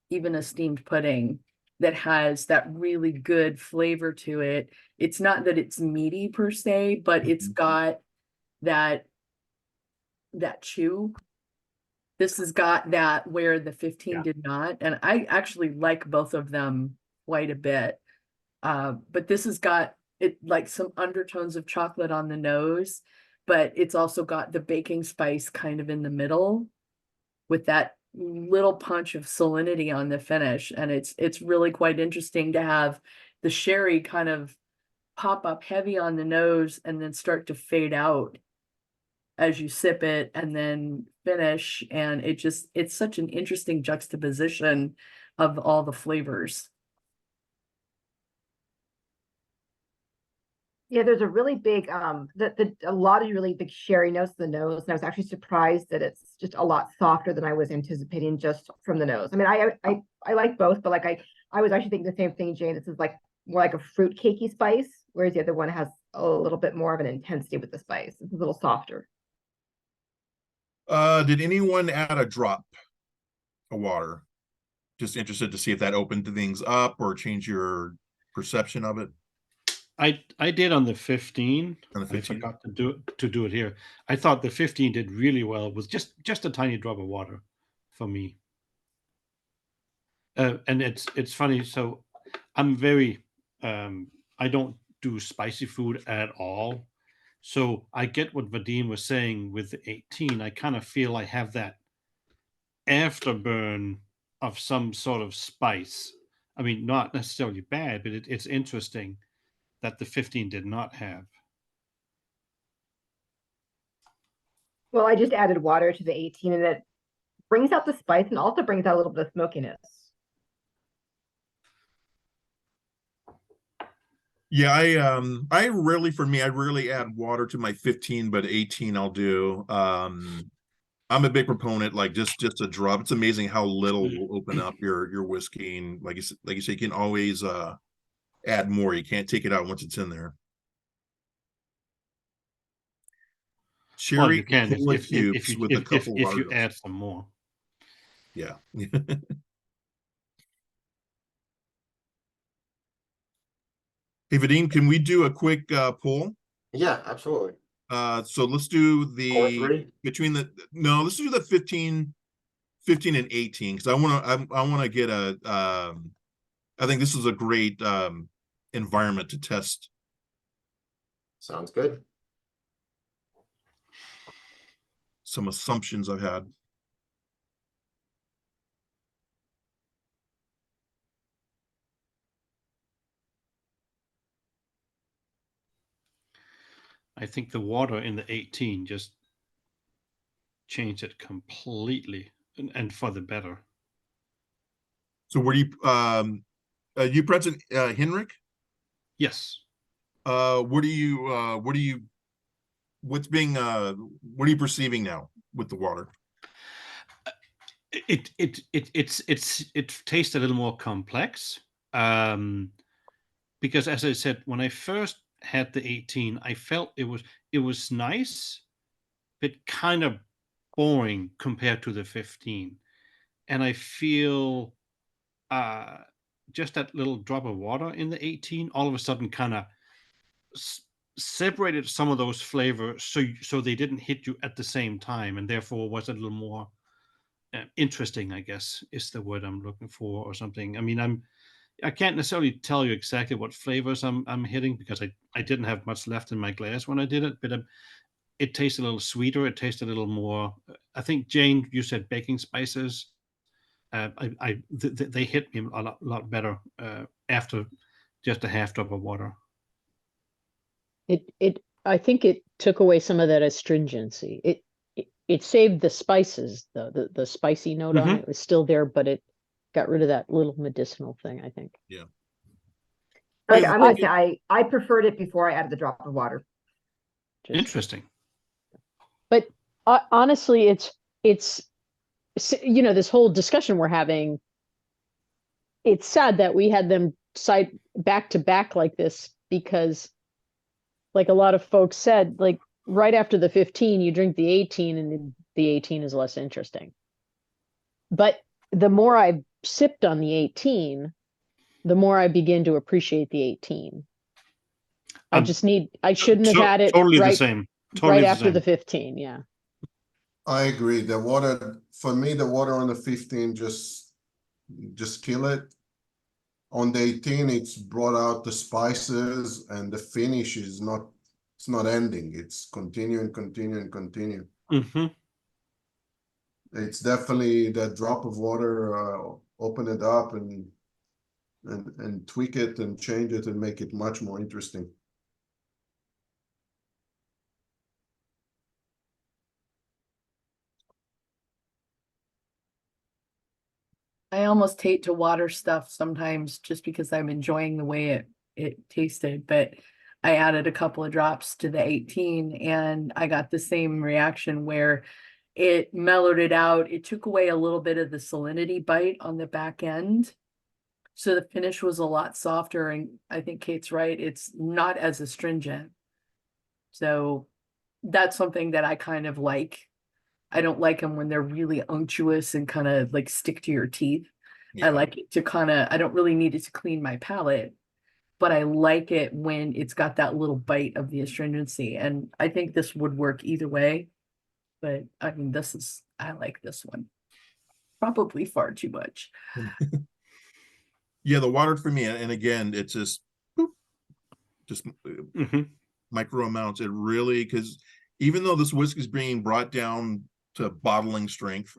even a steamed pudding that has that really good flavor to it, it's not that it's meaty per se, but it's got that chew. This has got that where the 15 did not, and I actually like both of them quite a bit. But this has got it like some undertones of chocolate on the nose, but it's also got the baking spice kind of in the middle with that little punch of salinity on the finish. And it's really quite interesting to have the sherry kind of pop up heavy on the nose and then start to fade out as you sip it and then finish. And it's such an interesting juxtaposition of all the flavors. Yeah, there's a really big a lot of really big sherry notes in the nose, and I was actually surprised that it's just a lot softer than I was anticipating just from the nose. I mean, I like both, but like I was actually thinking the same thing, Jane. This is like more like a fruit cakey spice, whereas the other one has a little bit more of an intensity with the spice. It's a little softer. Did anyone add a drop of water? Just interested to see if that opened things up or change your perception of it. I did on the 15. On the 15? I forgot to do it here. I thought the 15 did really well with just a tiny drop of water for me. And it's funny. So I'm very I don't do spicy food at all. So I get what Vadim was saying with the 18. I kind of feel I have that afterburn of some sort of spice. I mean, not necessarily bad, but it's interesting that the 15 did not have. Well, I just added water to the 18, and it brings out the spice and also brings out a little bit of smokiness. Yeah, I rarely add water to my 15, but 18 I'll do. I'm a big proponent, like just a drop. It's amazing how little will open up your whiskey, and like you say, you can always add more. You can't take it out once it's in there. Cherry, Well, you can cola if cubes with a couple if you large. add some more. Yeah. Hey, Vadim, can we do a quick poll? Yeah, absolutely. So let's do Core the three. let's do the 15 and 18, because I want to get a I think this is a great environment to test. Sounds good. Some assumptions I've had. I think the water in the 18 just changed it completely and for the better. So where do you President Henrik? Yes. What are you perceiving now with the water? It tastes a little more complex. Because as I said, when I first had the 18, I felt it was nice, but kind of boring compared to the 15. And I feel just that little drop of water in the 18 all of a sudden kind of separated some of those flavors so they didn't hit you at the same time, and therefore was a little more interesting, I guess, is the word I'm looking for, or something. I mean, I can't necessarily tell you exactly what flavors I'm hitting, because I didn't have much left in my glass when I did it, but it tastes a little sweeter. It tastes a little more. I think, Jane, you said baking spices. They hit me a lot better after just a half drop of water. I think it took away some of that astringency. It saved the spices, though. The spicy note on it was still there, but it got rid of that little medicinal thing, I think. Yeah. Like, I'm gonna say I preferred it before I added the drop of water. Interesting. But honestly, it's this whole discussion we're having, it's sad that we had them side back to back like this, because like a lot of folks said, like right after the 15, you drink the 18, and the 18 is less interesting. But the more I sipped on the 18, the more I begin to appreciate the 18. I shouldn't have had it totally right, the same. Totally right the after same. the 15. Yeah. I agree. The water, for me, the water on the 15 just kill it. On the 18, it's brought out the spices, and the finish is not, it's not ending. It's continue. Mm-hmm. It's definitely that drop of water, open it up and tweak it and change it and make it much more interesting. I almost hate to water stuff sometimes just because I'm enjoying the way it tasted, but I added a couple of drops to the 18 and I got the same reaction where it mellowed it out. It took away a little bit of the salinity bite on the back end. So the finish was a lot softer, and I think Kate's right, it's not as astringent. So that's something that I kind of like. I don't like them when they're really unctuous and kind of like stick to your teeth. Yeah. I like it to kind of, I don't really need it to clean my palate, but I like it when it's got that little bite of the astringency. And I think this would work either way. But I mean, I like this one. Probably far too much. Yeah, the water for me, and again, it's just boop, just micro amounts. It really, because even though this whiskey is being brought down to bottling strength,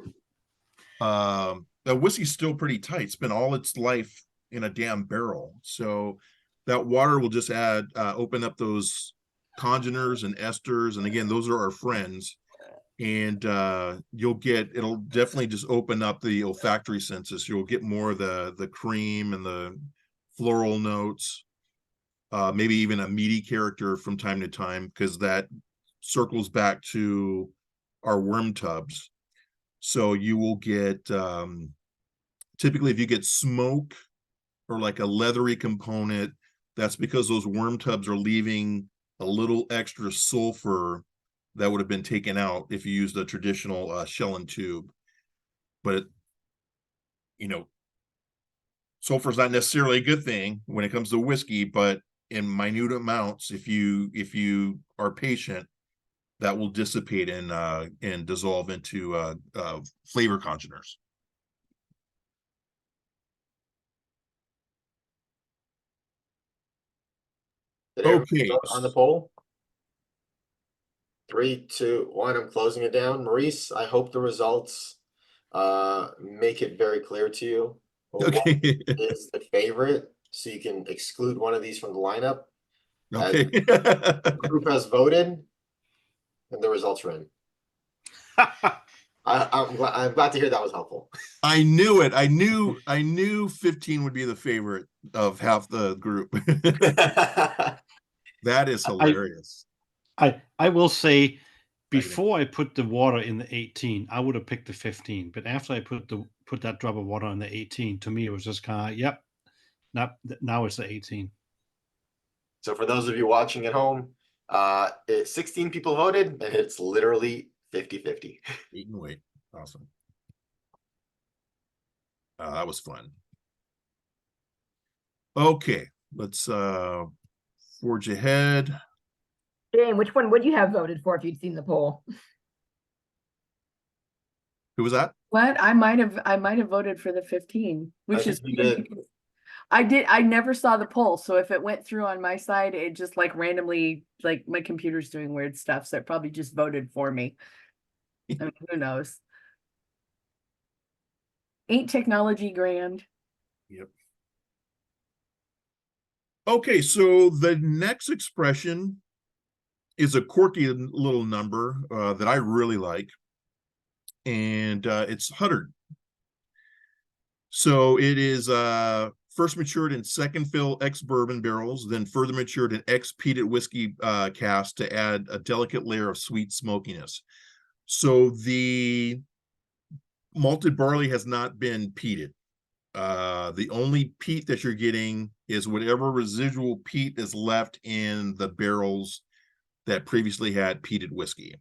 the whiskey's still pretty tight. It's been all its life in a damn barrel, so that water will just open up those congeners and esters, and again, those are our friends. And it'll definitely just open up the olfactory senses. You'll get more of the cream and the floral notes, maybe even a meaty character from time to time, because that circles back to our worm tubs. So you will get typically, if you get smoke or like a leathery component, that's because those worm tubs are leaving a little extra sulfur that would have been taken out if you used a traditional shell and tube. But sulfur is not necessarily a good thing when it comes to whiskey, but in minute amounts, if you are patient, that will dissipate and dissolve into flavor congeners. Did everybody vote on the poll? 3, 2, 1. I'm closing it down. Maurice, I hope the results make it very clear to you what is the favorite, so you can exclude one of these from the lineup. Okay. The group has voted, and the results are in. I'm glad to hear that was helpful. I knew it. I knew 15 would be the favorite of half the group. That is hilarious. I will say, before I put the water in the 18, I would have picked the 15. But after I put that drop of water in the 18, to me it was just kind of, yep. Now it's the 18. So for those of you watching at home, 16 people voted, and it's literally 50-50. Eat and wait. Awesome. That was fun. Okay, let's forge ahead. Jane, which one would you have voted for if you'd seen the poll? Who was that? What? I might have voted for the 15, which is think you weird did. because I never saw the poll. So if it went through on my side, it just like randomly, like my computer's doing weird stuff. So it probably just voted for me. I mean, who knows? Ain't technology grand? Yep. Okay, so the next expression is a quirky little number that I really like, and it's 100. So it is first matured in second fill ex-bourbon barrels, then further matured in ex-peated whiskey cask to add a delicate layer of sweet smokiness. So the malted barley has not been peated. The only peat that you're getting is whatever residual peat is left in the barrels that previously had peated whiskey.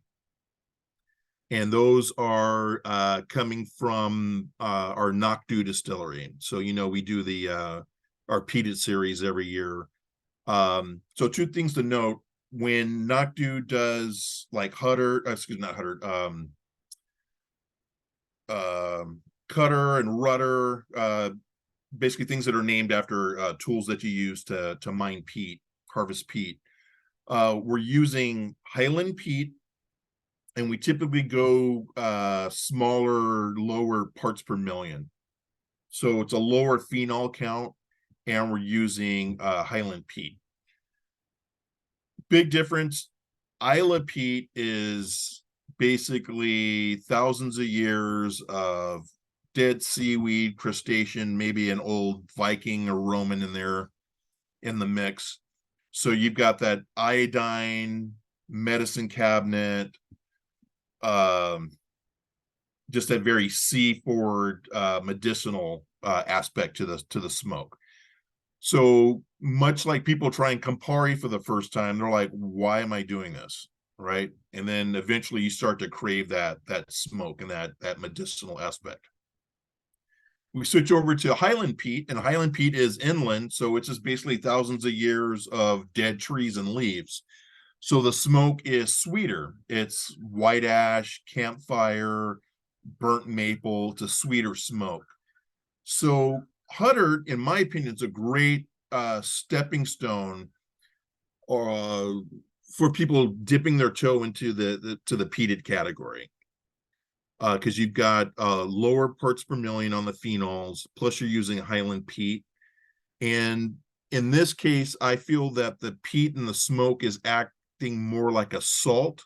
And those are coming from our Knockdo distillery. So, you know, we do the our peated series every year. So two things to note: when Knockdo does like not Hutter, Cutter and Rudder, basically things that are named after tools that you use to mine peat, harvest peat. We're using Highland peat, and we typically go smaller, lower parts per million. So it's a lower phenol count, and we're using Highland peat. Big difference. Isla peat is basically thousands of years of dead seaweed, crustacean, maybe an old Viking or Roman in there in the mix. So you've got that iodine, medicine cabinet, just that very sea forward medicinal aspect to the smoke. So much like people try and Campari for the first time, they're like, why am I doing this? Right. And then eventually you start to crave that smoke and that medicinal aspect. We switch over to Highland peat, and Highland peat is inland, so it's just basically thousands of years of dead trees and leaves. So the smoke is sweeter. It's white ash, campfire, burnt maple. It's a sweeter smoke. So Hutter, in my opinion, is a great stepping stone for people dipping their toe into the peated category. Because you've got lower parts per million on the phenols, plus you're using Highland peat. And in this case, I feel that the peat and the smoke is acting more like a salt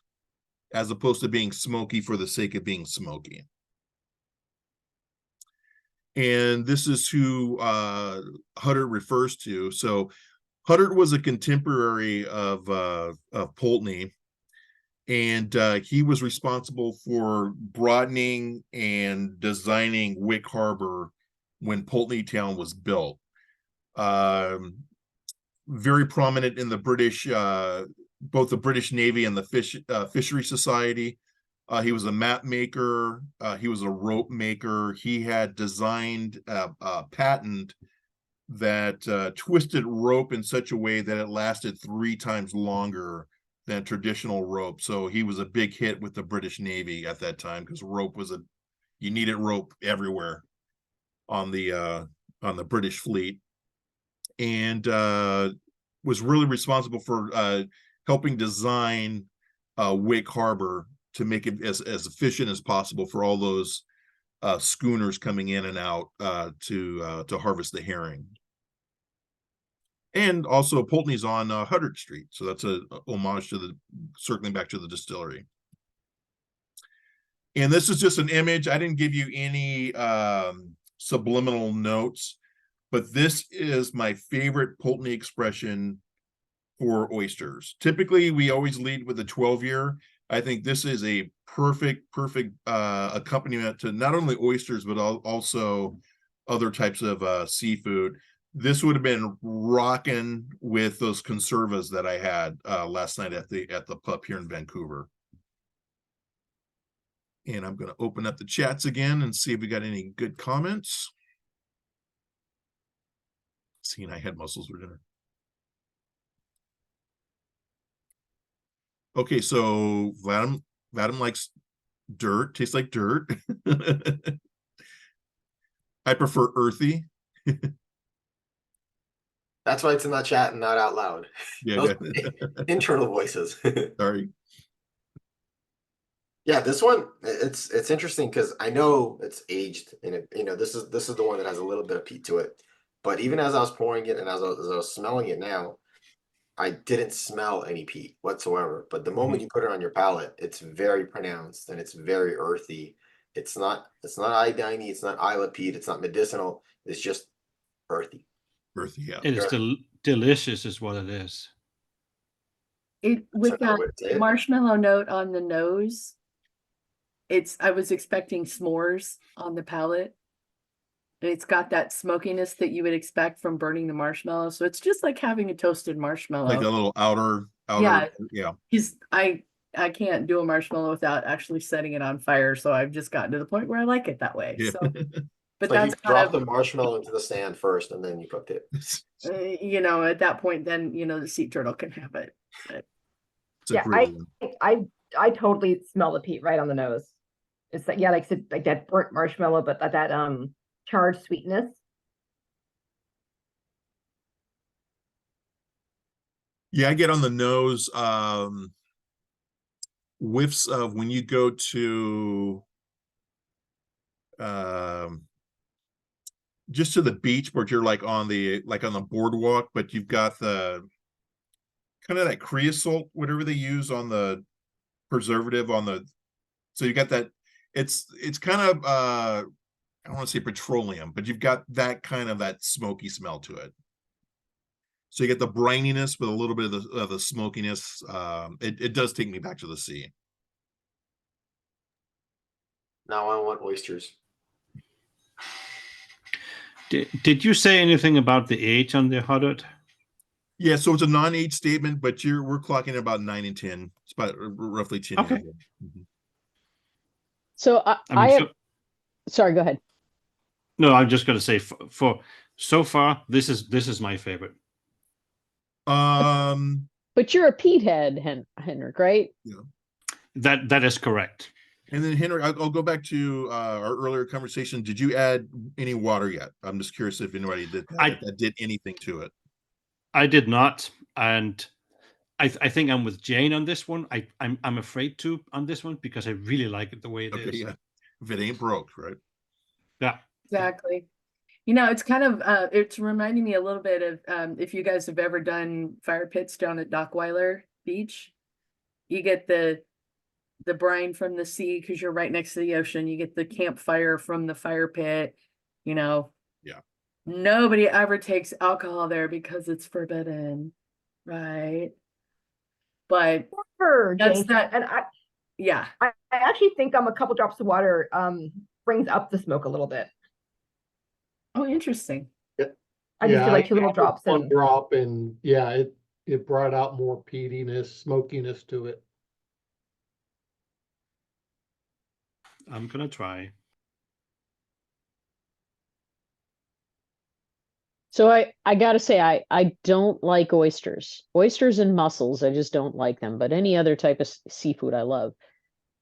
as opposed to being smoky for the sake of being smoky. And this is who Hutter refers to. So Hutter was a contemporary of Pulteney, and he was responsible for broadening and designing Wick Harbor when Pulteney Town was built. Very prominent in the British, both the British Navy and the Fishery Society. He was a map maker. He was a rope maker. He had designed a patent that twisted rope in such a way that it lasted 3 times longer than traditional rope. So he was a big hit with the British Navy at that time, because rope was you needed rope everywhere on the British fleet, and was really responsible for helping design Wick Harbor to make it as efficient as possible for all those schooners coming in and out to harvest the herring. And also Pulteney's on Huddard Street, so that's a homage to circling back to the distillery. And this is just an image. I didn't give you any subliminal notes, but this is my favorite Pulteney expression for oysters. Typically, we always lead with a 12-year. I think this is a perfect accompaniment to not only oysters, but also other types of seafood. This would have been rocking with those conservas that I had last night at the pub here in Vancouver. And I'm going to open up the chats again and see if we got any good comments. Seeing I had mussels for dinner. Okay, so Vadim likes Dirt, tastes like dirt. I prefer earthy. That's why it's in the chat and not out loud. Yeah, Those yeah. internal voices. Sorry. Yeah, this one it's interesting because I know it's aged and this is the one that has a little bit of peat to it. But even as I was pouring it and as I was smelling it now, I didn't smell any peat whatsoever. But the moment you put it on your palate, it's very pronounced and it's very earthy. It's not iodine-y, it's not Isla peat, it's not medicinal, it's just earthy. Earthy, yeah. It is delicious, is what it is. With another that way to say it. marshmallow note on the nose, I was expecting s'mores on the palate. And it's got that smokiness that you would expect from burning the marshmallow. So it's just like having a toasted marshmallow. Like a little outer, Yeah. yeah. Because I can't do a marshmallow without actually setting it on fire. So I've just gotten to the point where I like it that way. Yeah. So, but It's like that's you drop kind the marshmallow into the stand first and then you cooked it. of, at that point, then, the sea turtle can have it. But It's a Yeah, great one. I totally smell the peat right on the nose. It's like, yeah, like that burnt marshmallow, but that charred sweetness. Yeah, I get on the nose whiffs of when you go to just to the beach where you're like on the boardwalk, but you've got the kind of that creosote, whatever they use on the preservative on the, so you got that, it's kind of I don't want to say petroleum, but you've got that kind of that smoky smell to it. So you get the brininess with a little bit of the smokiness. It does take me back to the sea. Now I want oysters. Did you say anything about the age on the Huddard? Yeah, so it's a non-age statement, but we're clocking about 9 and 10. It's about roughly 10 Okay. years old. Mm-hmm. So I have, sorry, go ahead. No, I'm just going to say for so far, this is my favorite. But you're a peat head, Henrik, right? Yeah. That is correct. And then Henry, I'll go back to our earlier conversation. Did you add any water yet? I'm just curious if anybody did that did anything to it. I did not, and I think I'm with Jane on this one. I'm afraid to on this one because I really like it the way it is. Yeah. If it ain't broke, right? Yeah. exactly. It's kind of it's reminding me a little bit of if you guys have ever done fire pits down at Dockweiler Beach. You get the brine from the sea because you're right next to the ocean. You get the campfire from the fire pit. Yeah. Nobody ever takes alcohol there because it's forbidden, right? But that's that, and I actually think a couple drops of water brings up the smoke a little bit. Oh, interesting. I just feel like 2 little drops one drop, and yeah, it brought out more peatiness, smokiness to it. I'm gonna try. So I gotta say, I don't like oysters. Oysters and mussels, I just don't like them. But any other type of seafood I love.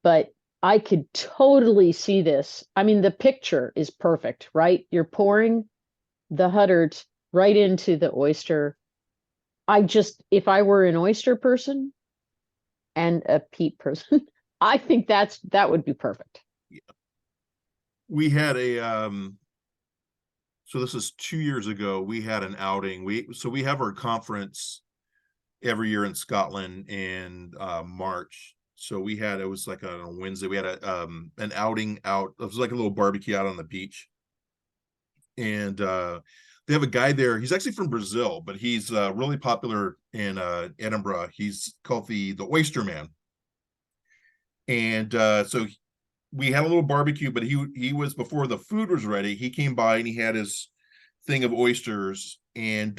But I could totally see this. I mean, the picture is perfect, right? You're pouring the Huddard right into the oyster. If I were an oyster person and a peat person, I think that would be perfect. Yeah. We had a so this is 2 years ago. We had an outing. We have our conference every year in Scotland in March. So it was like on a Wednesday. We had an outing out. It was like a little barbecue out on the beach. And they have a guy there. He's actually from Brazil, but he's really popular in Edinburgh. He's called the Oyster Man. And so we had a little barbecue, but he was, before the food was ready, he came by and he had his thing of oysters, and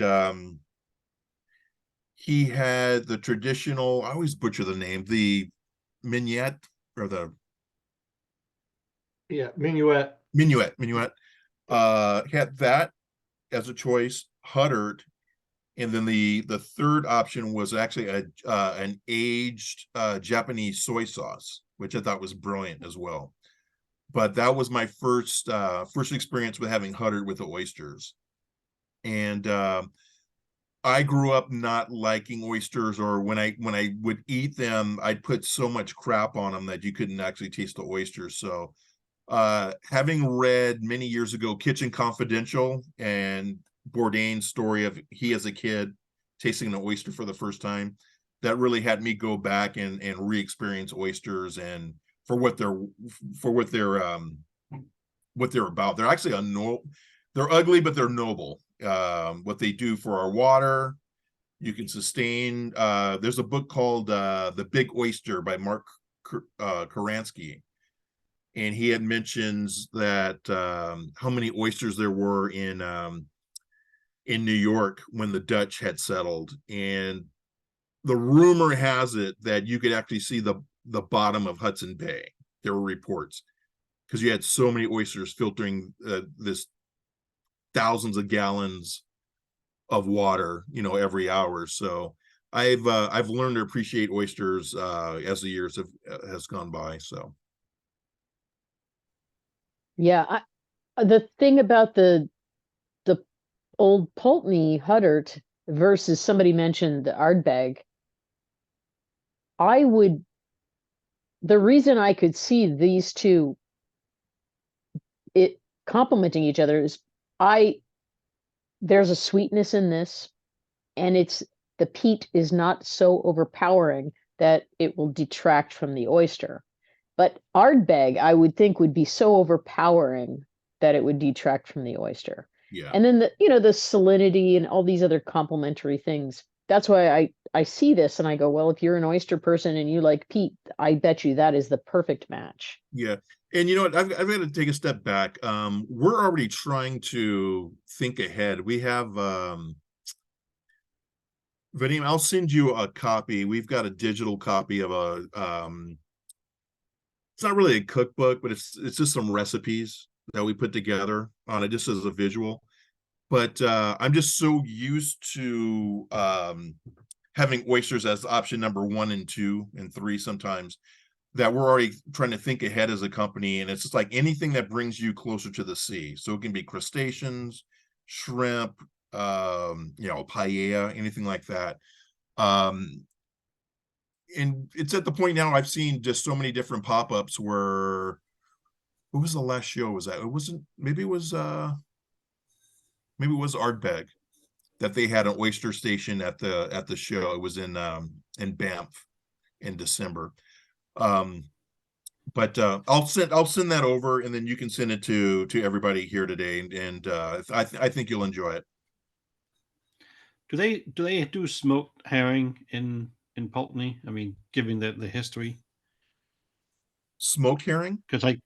he had the traditional, I always butcher the name, the minuet or the Minuet. Had that as a choice. Huddard, And then the third option was actually an aged Japanese soy sauce, which I thought was brilliant as well. But that was my first experience with having Huddard with the oysters. And I grew up not liking oysters, or when I would eat them, I'd put so much crap on them that you couldn't actually taste the oysters. So having read many years ago Kitchen Confidential and Bourdain's story of he as a kid tasting an oyster for the first time, that really had me go back and re-experience oysters and for what they're about. They're actually they're ugly, but they're noble. What they do for our water, you can sustain. There's a book called The Big Oyster by Mark Karansky, and he had mentions that how many oysters there were in New York when the Dutch had settled, and the rumor has it that you could actually see the bottom of Hudson Bay. There were reports because you had so many oysters filtering this thousands of gallons of water, every hour. So I've learned to appreciate oysters as the years has gone by. So Yeah, the thing about the old Pulteney Huddard versus somebody mentioned the Ardbeg, the reason I could see these two complementing each other is there's a sweetness in this, and the peat is not so overpowering that it will detract from the oyster. But Ardbeg, I would think, would be so overpowering that it would detract from the oyster. yeah. And then the salinity and all these other complementary things. That's why I see this and I go, well, if you're an oyster person and you like peat, I bet you that is the perfect match. Yeah. And you know what? I've got to take a step back. We're already trying to think ahead. We have Vadim, I'll send you a copy. We've got a digital copy of it's not really a cookbook, but it's just some recipes that we put together on it just as a visual. But I'm just so used to having oysters as option number 1 and 2 and 3 sometimes, that we're already trying to think ahead as a company. And it's just like anything that brings you closer to the sea. So it can be crustaceans, shrimp, paella, anything like that. And it's at the point now I've seen just so many different pop-ups where, what was the last show was that? Maybe it was Ardbeg that they had an oyster station at the show. It was in Banff in December. But I'll send that over, and then you can send it to everybody here today, and I think you'll enjoy it. Do they do smoked herring in Pulteney? I mean, given the history. Smoked herring? Because I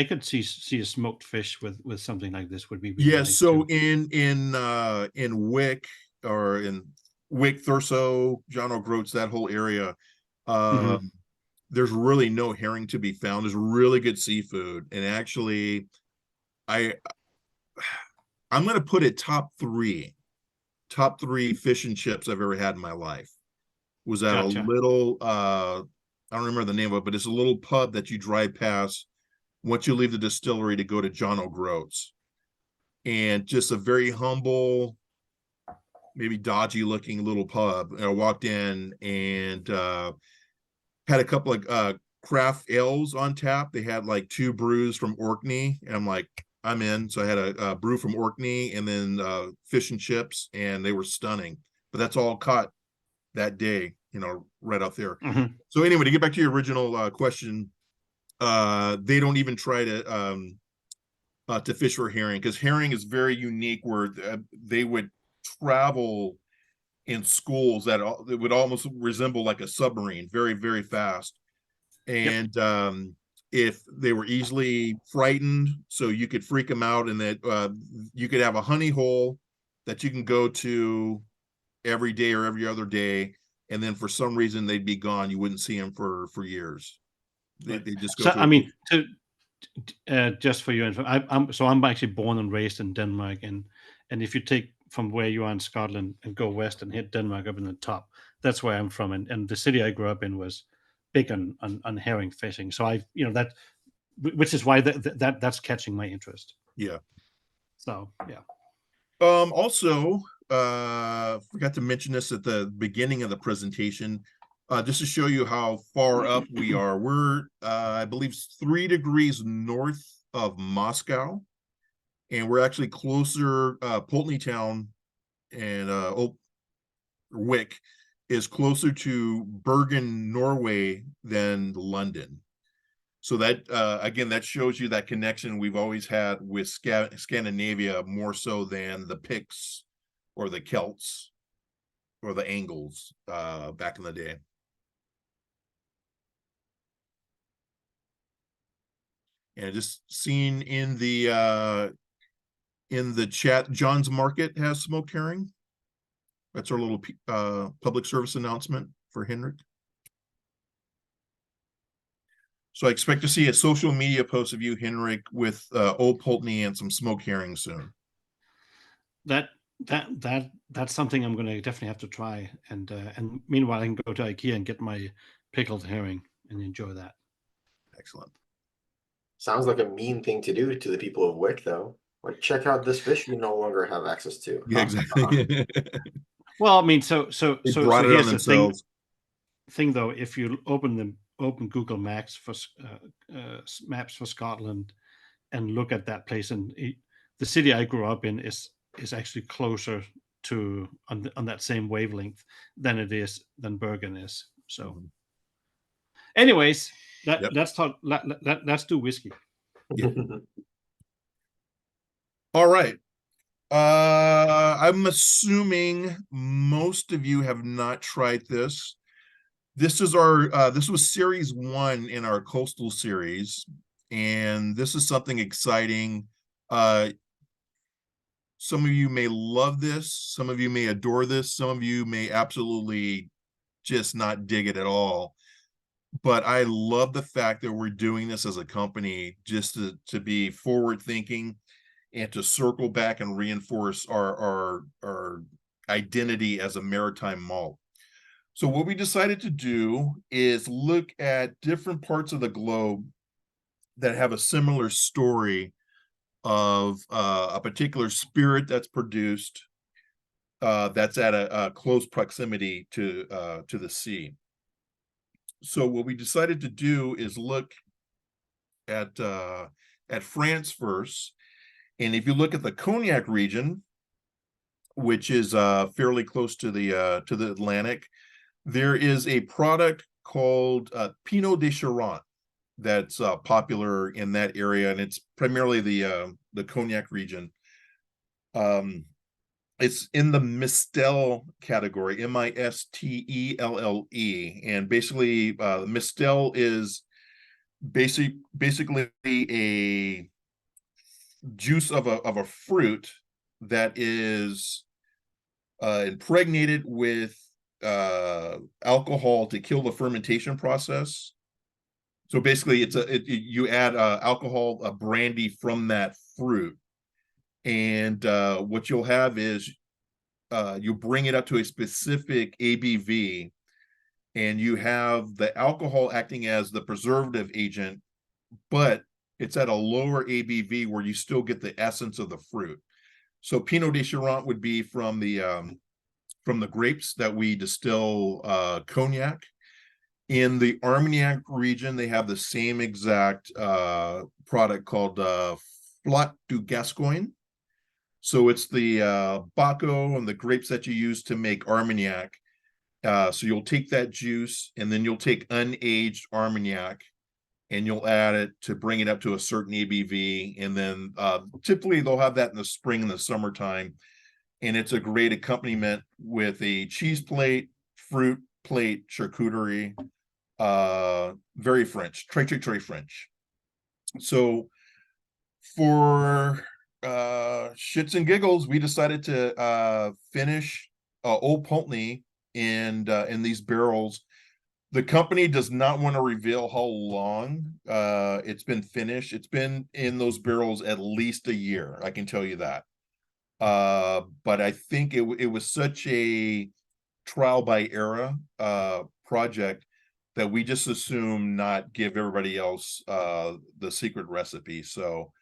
could see a smoked fish with something like this would be really Yeah. nice So too. in Wick, or in Wick, Thurso, John O'Groats, that whole area, there's really no herring to be found. There's really good seafood, and actually, I'm going to put it top three fish and chips I've ever had in my life. Was at Gotcha. a little I don't remember the name of it, but it's a little pub that you drive past once you leave the distillery to go to John O'Groats, and just a very humble, maybe dodgy looking little pub. And I walked in and had a couple of craft ales on tap. They had like 2 brews from Orkney, and I'm like, I'm in. So I had a brew from Orkney and then fish and chips, and they were stunning. But that's all caught that day, right out there. So anyway, to get back to your original question, they don't even try to fish for herring, because herring is very unique, where they would travel in schools that it would almost resemble like a submarine, very, very fast. And if they were easily frightened, so you could freak them out, and that you could have a honey hole that you can go to every day or every other day, and then for some reason they'd be gone. You wouldn't see them for years. They just go. So I mean, just for your info, I'm actually born and raised in Denmark, and if you take from where you are in Scotland and go west and hit Denmark up in the top. That's where I'm from, and the city I grew up in was big on herring fishing. So that, which is why that's catching my interest. Yeah. So yeah. Also, forgot to mention this at the beginning of the presentation, just to show you how far up we are. We're, I believe, 3 degrees north of Moscow, and we're actually closer. Pulteney town and Wick is closer to Bergen, Norway, than London. So that, again, that shows you that connection we've always had with Scandinavia, more so than the Picts or the Celts or the Angles back in the day. And just seeing in the chat, John's Market has smoked herring. That's our little public service announcement for Henrik. So I expect to see a social media post of you, Henrik, with Old Pulteney and some smoked herring soon. That's something I'm going to definitely have to try. And meanwhile, I can go to IKEA and get my pickled herring and enjoy that. Excellent. Sounds like a mean thing to do to the people of Wick, though. Like, check out this fish you no longer have access to. Yeah, exactly. Well, I mean, so They brought it on here's the themselves. thing though. If you open Google Maps for Scotland and look at that place, and the city I grew up in is actually closer to on that same wavelength than Bergen is. So, anyways, let's talk. Let's do whiskey. Yeah. All right. I'm assuming most of you have not tried this. This is our this was series 1 in our coastal series, and this is something exciting. Some of you may love this, some of you may adore this, some of you may absolutely just not dig it at all. But I love the fact that we're doing this as a company just to be forward thinking and to circle back and reinforce our identity as a maritime malt. So what we decided to do is look at different parts of the globe that have a similar story of a particular spirit that's produced that's at a close proximity to the sea. So what we decided to do is look at France first. And if you look at the Cognac region, which is fairly close to the Atlantic, there is a product called Pinot de Charente that's popular in that area, and it's primarily the Cognac region. It's in the Mistelle category, Mistelle, and basically Mistelle is basically a juice of a fruit that is impregnated with alcohol to kill the fermentation process. So basically you add alcohol, brandy from that fruit, and what you'll have is you bring it up to a specific ABV, and you have the alcohol acting as the preservative agent, but it's at a lower ABV where you still get the essence of the fruit. So Pinot de Charente would be from the grapes that we distill cognac. In the Armagnac region, they have the same exact product called Flot du Gascogne. So it's the Baco and the grapes that you use to make Armagnac. So you'll take that juice, and then you'll take unaged Armagnac, and you'll add it to bring it up to a certain ABV. And then typically they'll have that in the spring and the summertime. And it's a great accompaniment with a cheese plate, fruit plate, charcuterie, very French, très French. So for shits and giggles, we decided to finish Old Pulteney in these barrels. The company does not want to reveal how long it's been finished. It's been in those barrels at least a year, I can tell you that. But I think it was such a trial by error project that we just assume not give everybody else the secret recipe. So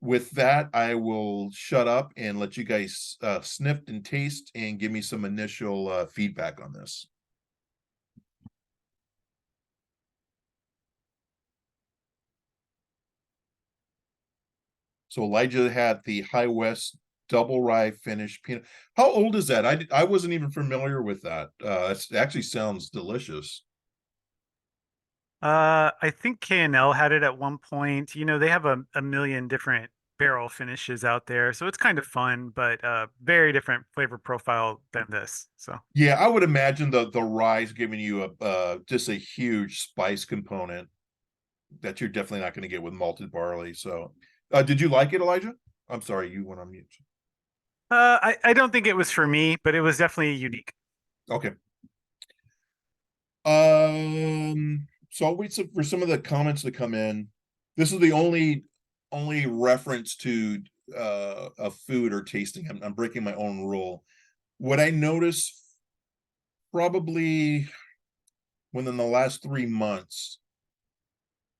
with that, I will shut up and let you guys sniff and taste and give me some initial feedback on this. So Elijah had the High West double rye finished peanut. How old is that? I wasn't even familiar with that. It actually sounds delicious. I think K&L had it at one point. You know, they have a million different barrel finishes out there, so it's kind of fun, but very different flavor profile than this. So Yeah, I would imagine the rye's giving you a just a huge spice component that you're definitely not going to get with malted barley. So, did you like it, Elijah? I'm sorry, you went on mute. I don't think it was for me, but it was definitely unique. Okay. So I'll wait for some of the comments to come in. This is the only reference to a food or tasting. I'm breaking my own rule. What I noticed probably within the last 3 months,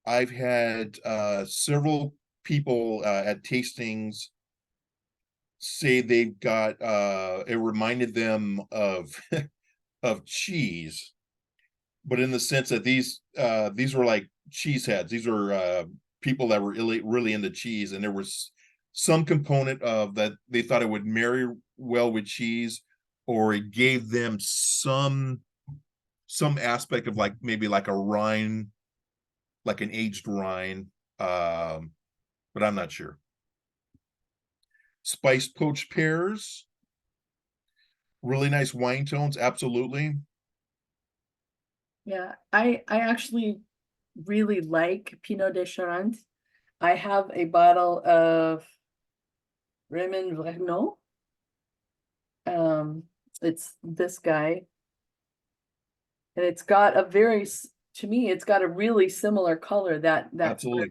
I've had several people at tastings say they've got it reminded them of of cheese, but in the sense that these were like cheeseheads. These were people that were really into cheese, and there was some component of that they thought it would marry well with cheese, or it gave them some aspect of like maybe like a rind, like an aged rind, but I'm not sure. Spiced poached pears, really nice wine tones, absolutely. Yeah, I actually really like Pinot de Charente. I have a bottle of Raymond Vernon. It's this guy. And it's got a very, to me, it's got a really similar color that Absolutely.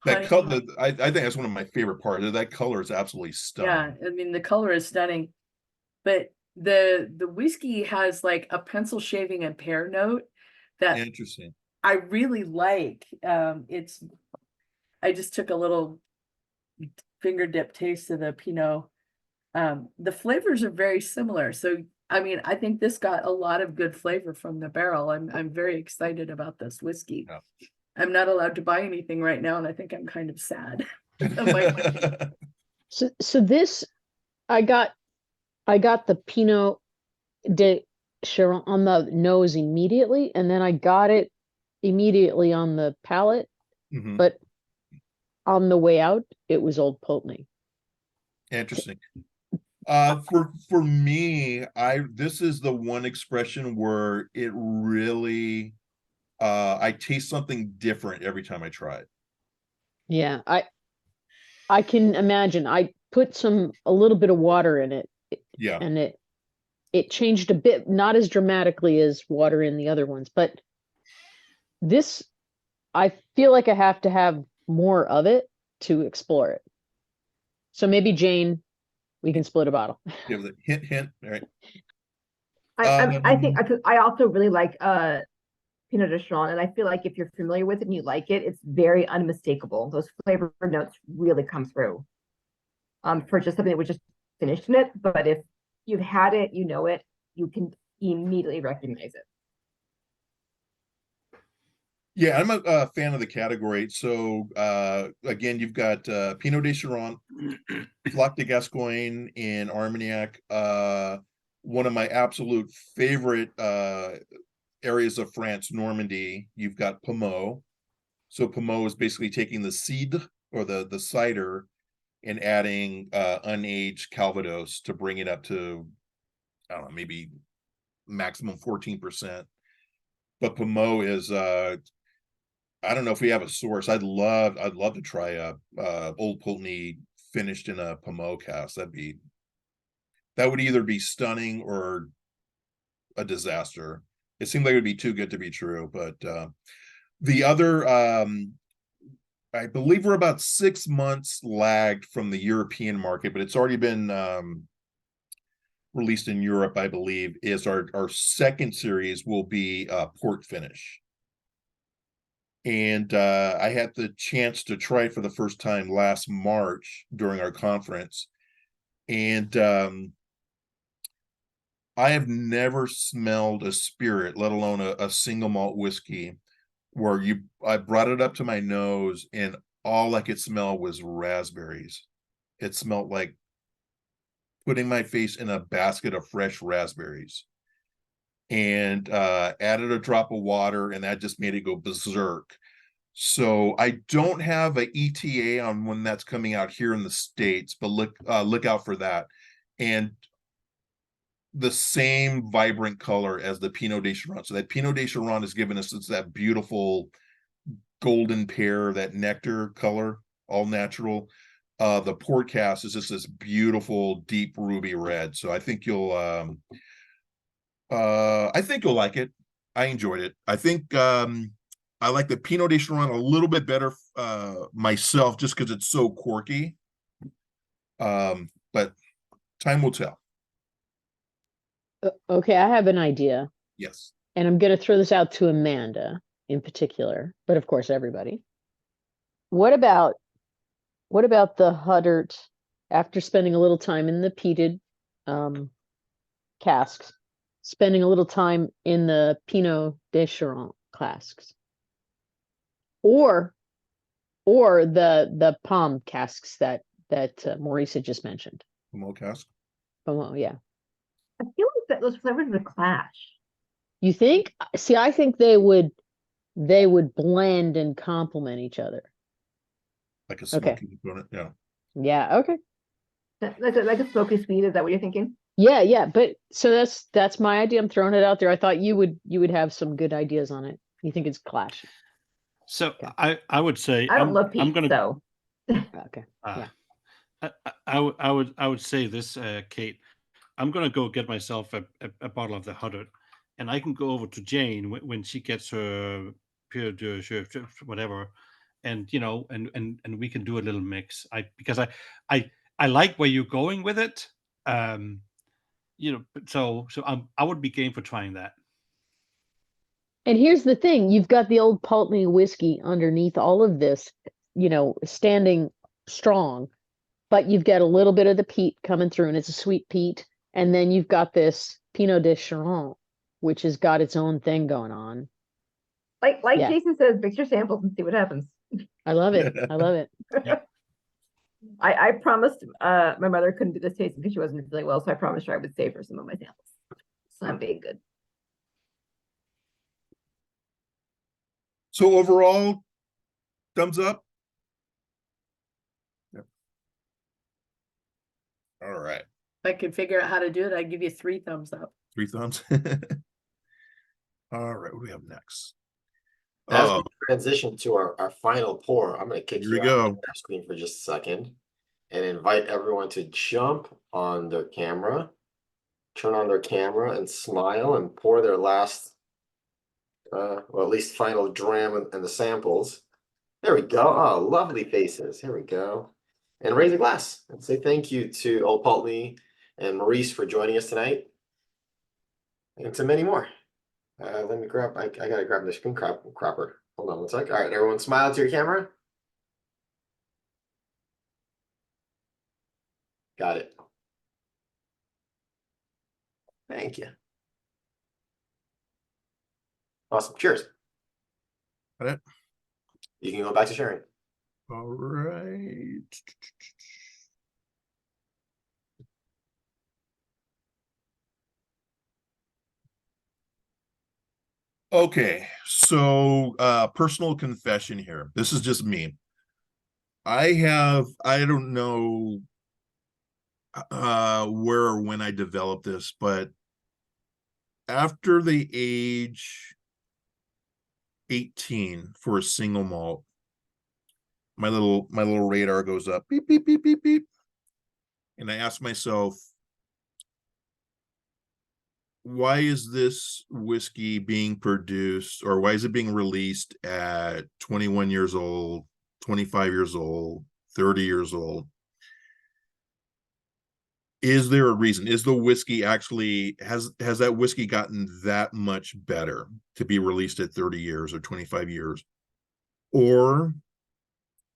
That color, I think that's one of my favorite parts. That color is absolutely stunning. Yeah, I mean the color is stunning, but the whiskey has like a pencil shaving and pear note that Interesting. I really like. I just took a little finger dip taste of the Pinot. The flavors are very similar, so I mean I think this got a lot of good flavor from the barrel. I'm very excited about this whiskey. Yeah. I'm not allowed to buy anything right now, and I think I'm kind of sad. So this, I got the Pinot de Charente on the nose immediately, and then I got it immediately on the palate. Mhm. But on the way out, it was Old Pulteney. Interesting. For me, this is the one expression where it really I taste something different every time I try it. Yeah, I can imagine. I put a little bit of water in it. Yeah. And it changed a bit, not as dramatically as water in the other ones, but this, I feel like I have to have more of it to explore it. So maybe Jane, we can split a bottle. Give it a hint. All right. I think I also really like Pinot de Charente, and I feel like if you're familiar with it and you like it, it's very unmistakable. Those flavor notes really come through. For just something that was just finished in it, but if you've had it, you know it, you can immediately recognize it. Yeah, I'm a fan of the category. So again, you've got Pinot de Charente, Flac de Gascogne in Armagnac. One of my absolute favorite areas of France, Normandy. You've got Pommeau. So Pommeau is basically taking the cidre or the cider and adding unaged Calvados to bring it up to, I don't know, maybe maximum 14%. But Pommeau is I don't know if we have a source. I'd love to try a Old Pulteney finished in a Pommeau cask. That would either be stunning or a disaster. It seemed like it would be too good to be true. But the other I believe we're about 6 months lagged from the European market, but it's already been released in Europe, I believe. Is our second series will be port finish. And I had the chance to try it for the first time last March during our conference. And I have never smelled a spirit, let alone a single malt whiskey, where I brought it up to my nose and all I could smell was raspberries. It smelled like putting my face in a basket of fresh raspberries. And added a drop of water, and that just made it go berserk. So I don't have a ETA on when that's coming out here in the States, but look out for that. And the same vibrant color as the Pinot de Chiron. So that Pinot de Chiron has given us that beautiful golden pear, that nectar color, all natural. The port cast is just this beautiful deep ruby red. So I think you'll like it. I enjoyed it. I think I like the Pinot de Chiron a little bit better myself, just because it's so quirky. But time will tell. Okay, I have an idea, Yes. and I'm going to throw this out to Amanda in particular, but of course everybody. What about the Huddart, after spending a little time in the peated casks, spending a little time in the Pinot de Chiron casks, or the palm casks that Maurice had just mentioned. Pommeau cask. Oh yeah. I feel like that those flavors would clash. You think? See, I think they would blend and complement each other. Like a Okay. smoky component. Yeah. Yeah, okay. Like a smoky sweet, is that what you're thinking? Yeah, but so that's my idea. I'm throwing it out there. I thought you would have some good ideas on it. You think it's clashing? So Okay. I would say I don't love I'm peach, gonna so Okay. Yeah. I would say this, Kate. I'm gonna go get myself a bottle of the 100, and I can go over to Jane when she gets her Pure de Chef, whatever, and and we can do a little mix. Because I like where you're going with it. So I would be game for trying that. And here's the thing, you've got the old Pulteney whiskey underneath all of this, standing strong, but you've got a little bit of the peat coming through, and it's a sweet peat. And then you've got this Pinot de Chiron, which has got its own thing going on. like Yeah. Jason says, mix your samples and see what happens. I love it. I love it. I promised my mother couldn't do this tasting because she wasn't feeling well, so I promised her I would save her some of my samples. So I'm being good. So overall, thumbs up. Yep. All right. If I could figure out how to do it, I'd give you 3 thumbs up. 3 thumbs. All right. What do we have next? As we transition to our final pour, I'm going to kick Here we you out of go. the screen for just a second and invite everyone to jump on their camera, turn on their camera and smile and pour their last, well, at least final dram and the samples. There we go. Oh, lovely faces. Here we go. And raise a glass and say thank you to Old Pulteney and Maurice for joining us tonight. And to many more. Let me grab, I gotta grab the screen cropper. Hold on one sec. All right, everyone smile to your camera. Got it. Thank you. Awesome. Cheers. Got it. You can go back to sharing. All right. Okay, so personal confession here. This is just me. I don't know where or when I developed this, but after the age 18 for a single malt, my little radar goes up, beep, beep, beep, beep, beep. And I ask myself, why is this whiskey being produced, or why is it being released at 21 years old, 25 years old, 30 years old. Is there a reason? Is the whiskey actually, has that whiskey gotten that much better to be released at 30 years or 25 years? Or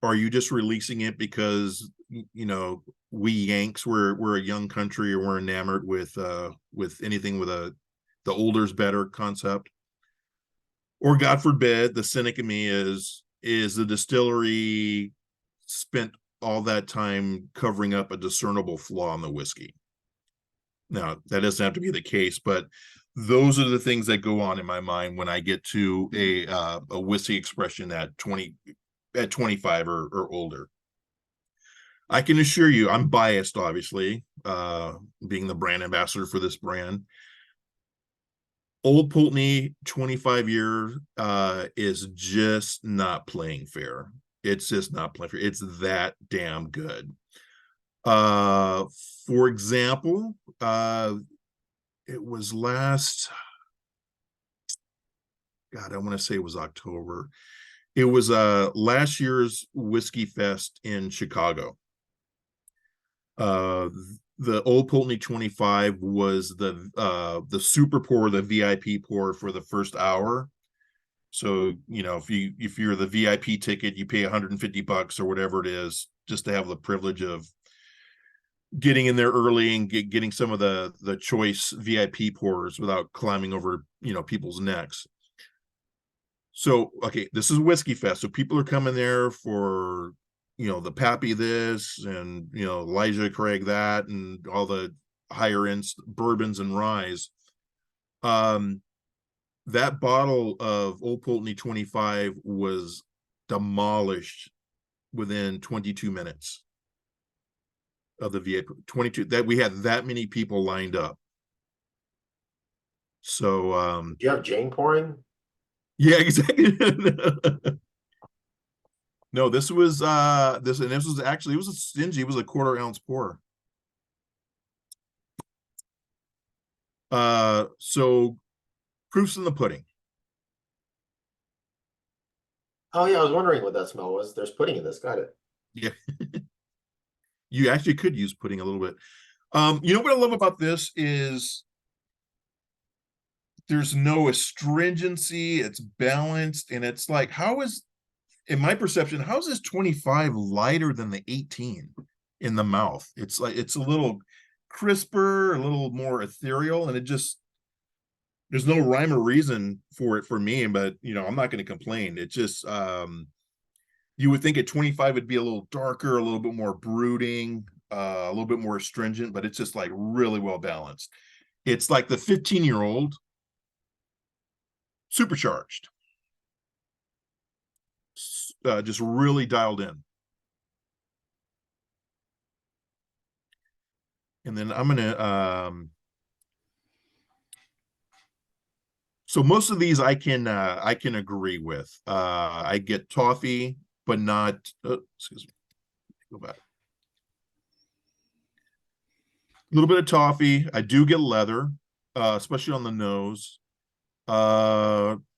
are you just releasing it because, you know, we Yanks, we're a young country, or we're enamored with anything with the older's better concept? Or God forbid, the cynic in me is the distillery spent all that time covering up a discernible flaw in the whiskey? Now, that doesn't have to be the case, but those are the things that go on in my mind when I get to a whiskey expression at 25 or older. I can assure you, I'm biased, obviously, being the brand ambassador for this brand. Old Pulteney 25 years is just not playing fair. It's just not playing fair. It's that damn good. For example, it was last, God, I want to say it was October. It was last year's Whiskey Fest in Chicago. The Old Pulteney 25 was the super pour, the VIP pour for the first hour. So, you know, if you're the VIP ticket, you pay $150 or whatever it is, just to have the privilege of getting in there early and getting some of the choice VIP pours without climbing over, you know, people's necks. So, okay, this is Whiskey Fest. So people are coming there for, you know, the Pappy this and, you know, Elijah Craig that, and all the higher end bourbons and ryes. That bottle of Old Pulteney 25 was demolished within 22 minutes of the VIP. 22, that we had that many people lined up. So Do you have Jane pouring? yeah, exactly. No, this was this was actually, it was a stingy, it was a 1/4 ounce pour. So proof's in the pudding. Oh yeah, I was wondering what that smell was. There's pudding in this. Got it. Yeah. You actually could use pudding a little bit. You know what I love about this is there's no astringency, it's balanced, and it's like, how is, in my perception, how is this 25 lighter than the 18 in the mouth? It's like, it's a little crisper, a little more ethereal, and it just, there's no rhyme or reason for it for me, but you know, I'm not going to complain. It just you would think at 25 it'd be a little darker, a little bit more brooding, a little bit more astringent, but it's just like really well balanced. It's like the 15-year-old supercharged, just really dialed in. And then I'm gonna so most of these I can agree with. I get toffee, but not excuse me, go back. A little bit of toffee. I do get leather, especially on the nose.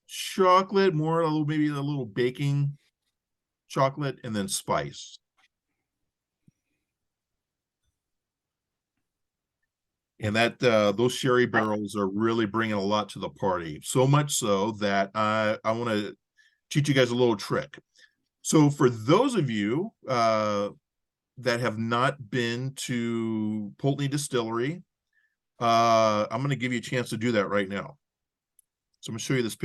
Chocolate, more a little, maybe a little baking chocolate, and then spice. And that those sherry barrels are really bringing a lot to the party. So much so that I want to teach you guys a little trick. So for those of you that have not been to Pulteney Distillery, I'm going to give you a chance to do that right now. So I'm going to show you this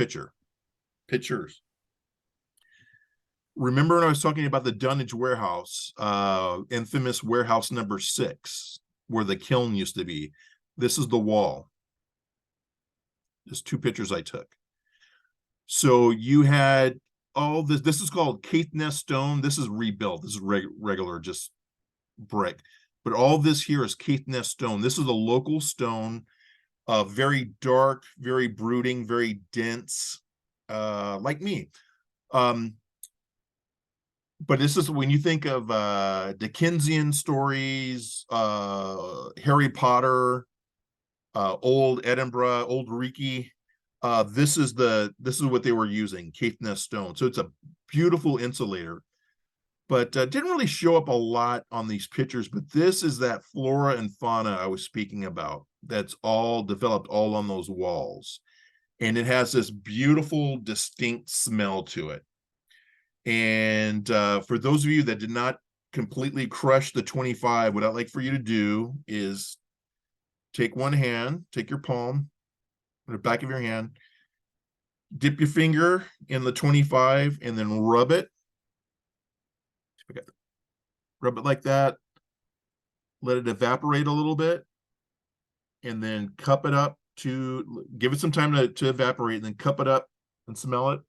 pictures. Remember when I was talking about the Dunnage warehouse, infamous warehouse number 6, where the kiln used to be? This is the wall. Just 2 pictures I took. So you had all this. This is called Caithness stone. This is rebuilt. This is regular, just brick. But all this here is Caithness stone. This is a local stone, very dark, very brooding, very dense, like me. But this is when you think of Dickensian stories, Harry Potter, old Edinburgh, old Reiki. This is what they were using, Caithness stone. So it's a beautiful insulator. but didn't really show up a lot on these pictures. But this is that flora and fauna I was speaking about. That's all developed all on those walls. And it has this beautiful, distinct smell to it. And for those of you that did not completely crush the 25, what I'd like for you to do is take one hand, take your palm, the back of your hand, dip your finger in the 25 and then rub it. Rub it like that. Let it evaporate a little bit. And then cup it up to give it some time to evaporate, and then cup it up and smell it.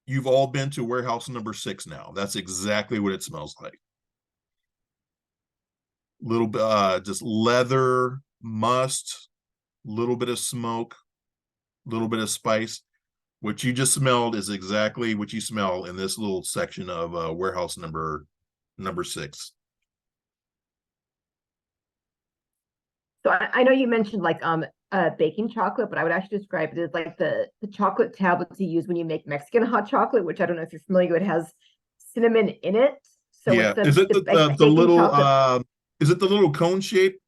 You've all been to warehouse number 6 now. That's exactly what it smells like. Little bit just leather, must, little bit of smoke, little bit of spice. What you just smelled is exactly what you smell in this little section of warehouse number 6. So I know you mentioned like baking chocolate, but I would actually describe it as like the chocolate tablets you use when you make Mexican hot chocolate, which I don't know if you're familiar with. It has cinnamon in it. So Yeah, it's is it the baking little chocolate. is it the little cone shape,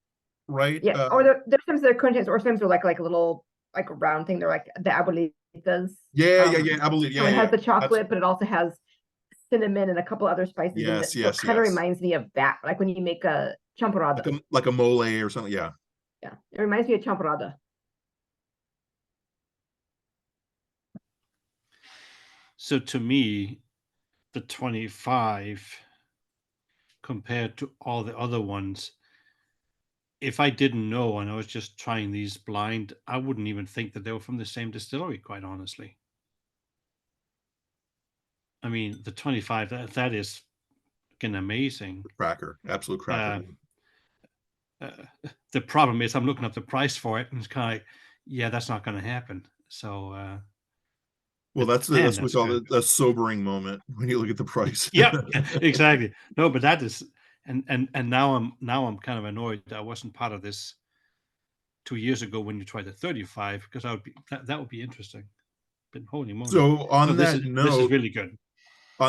right? Yeah, or there's sometimes they're crunches, or sometimes they're like a little like a round thing. They're like the abuelitas. Yeah, I believe. So Yeah, it has the That's- chocolate, but it also has cinnamon and a couple other spices in it. Yes, So yes, it kind of yes. reminds me of that, like when you make a champorada. like a mole or something. Yeah. Yeah, it reminds me of champorada. So to me, the 25 compared to all the other ones, if I didn't know and I was just trying these blind, I wouldn't even think that they were from the same distillery, quite honestly. I mean, the 25, that is fucking amazing. Cracker, absolute cracker. The problem is I'm looking up the price for it and it's kind of like, yeah, that's not going to happen. So, Well, but that's man, that's that's we call good. it a sobering moment when you look at the price. Yeah, exactly. No, but that is, and now I'm kind of annoyed that I wasn't part of this 2 years ago when you tried the 35, because that would be interesting. But holy moly! So No, on this that is note, really good. I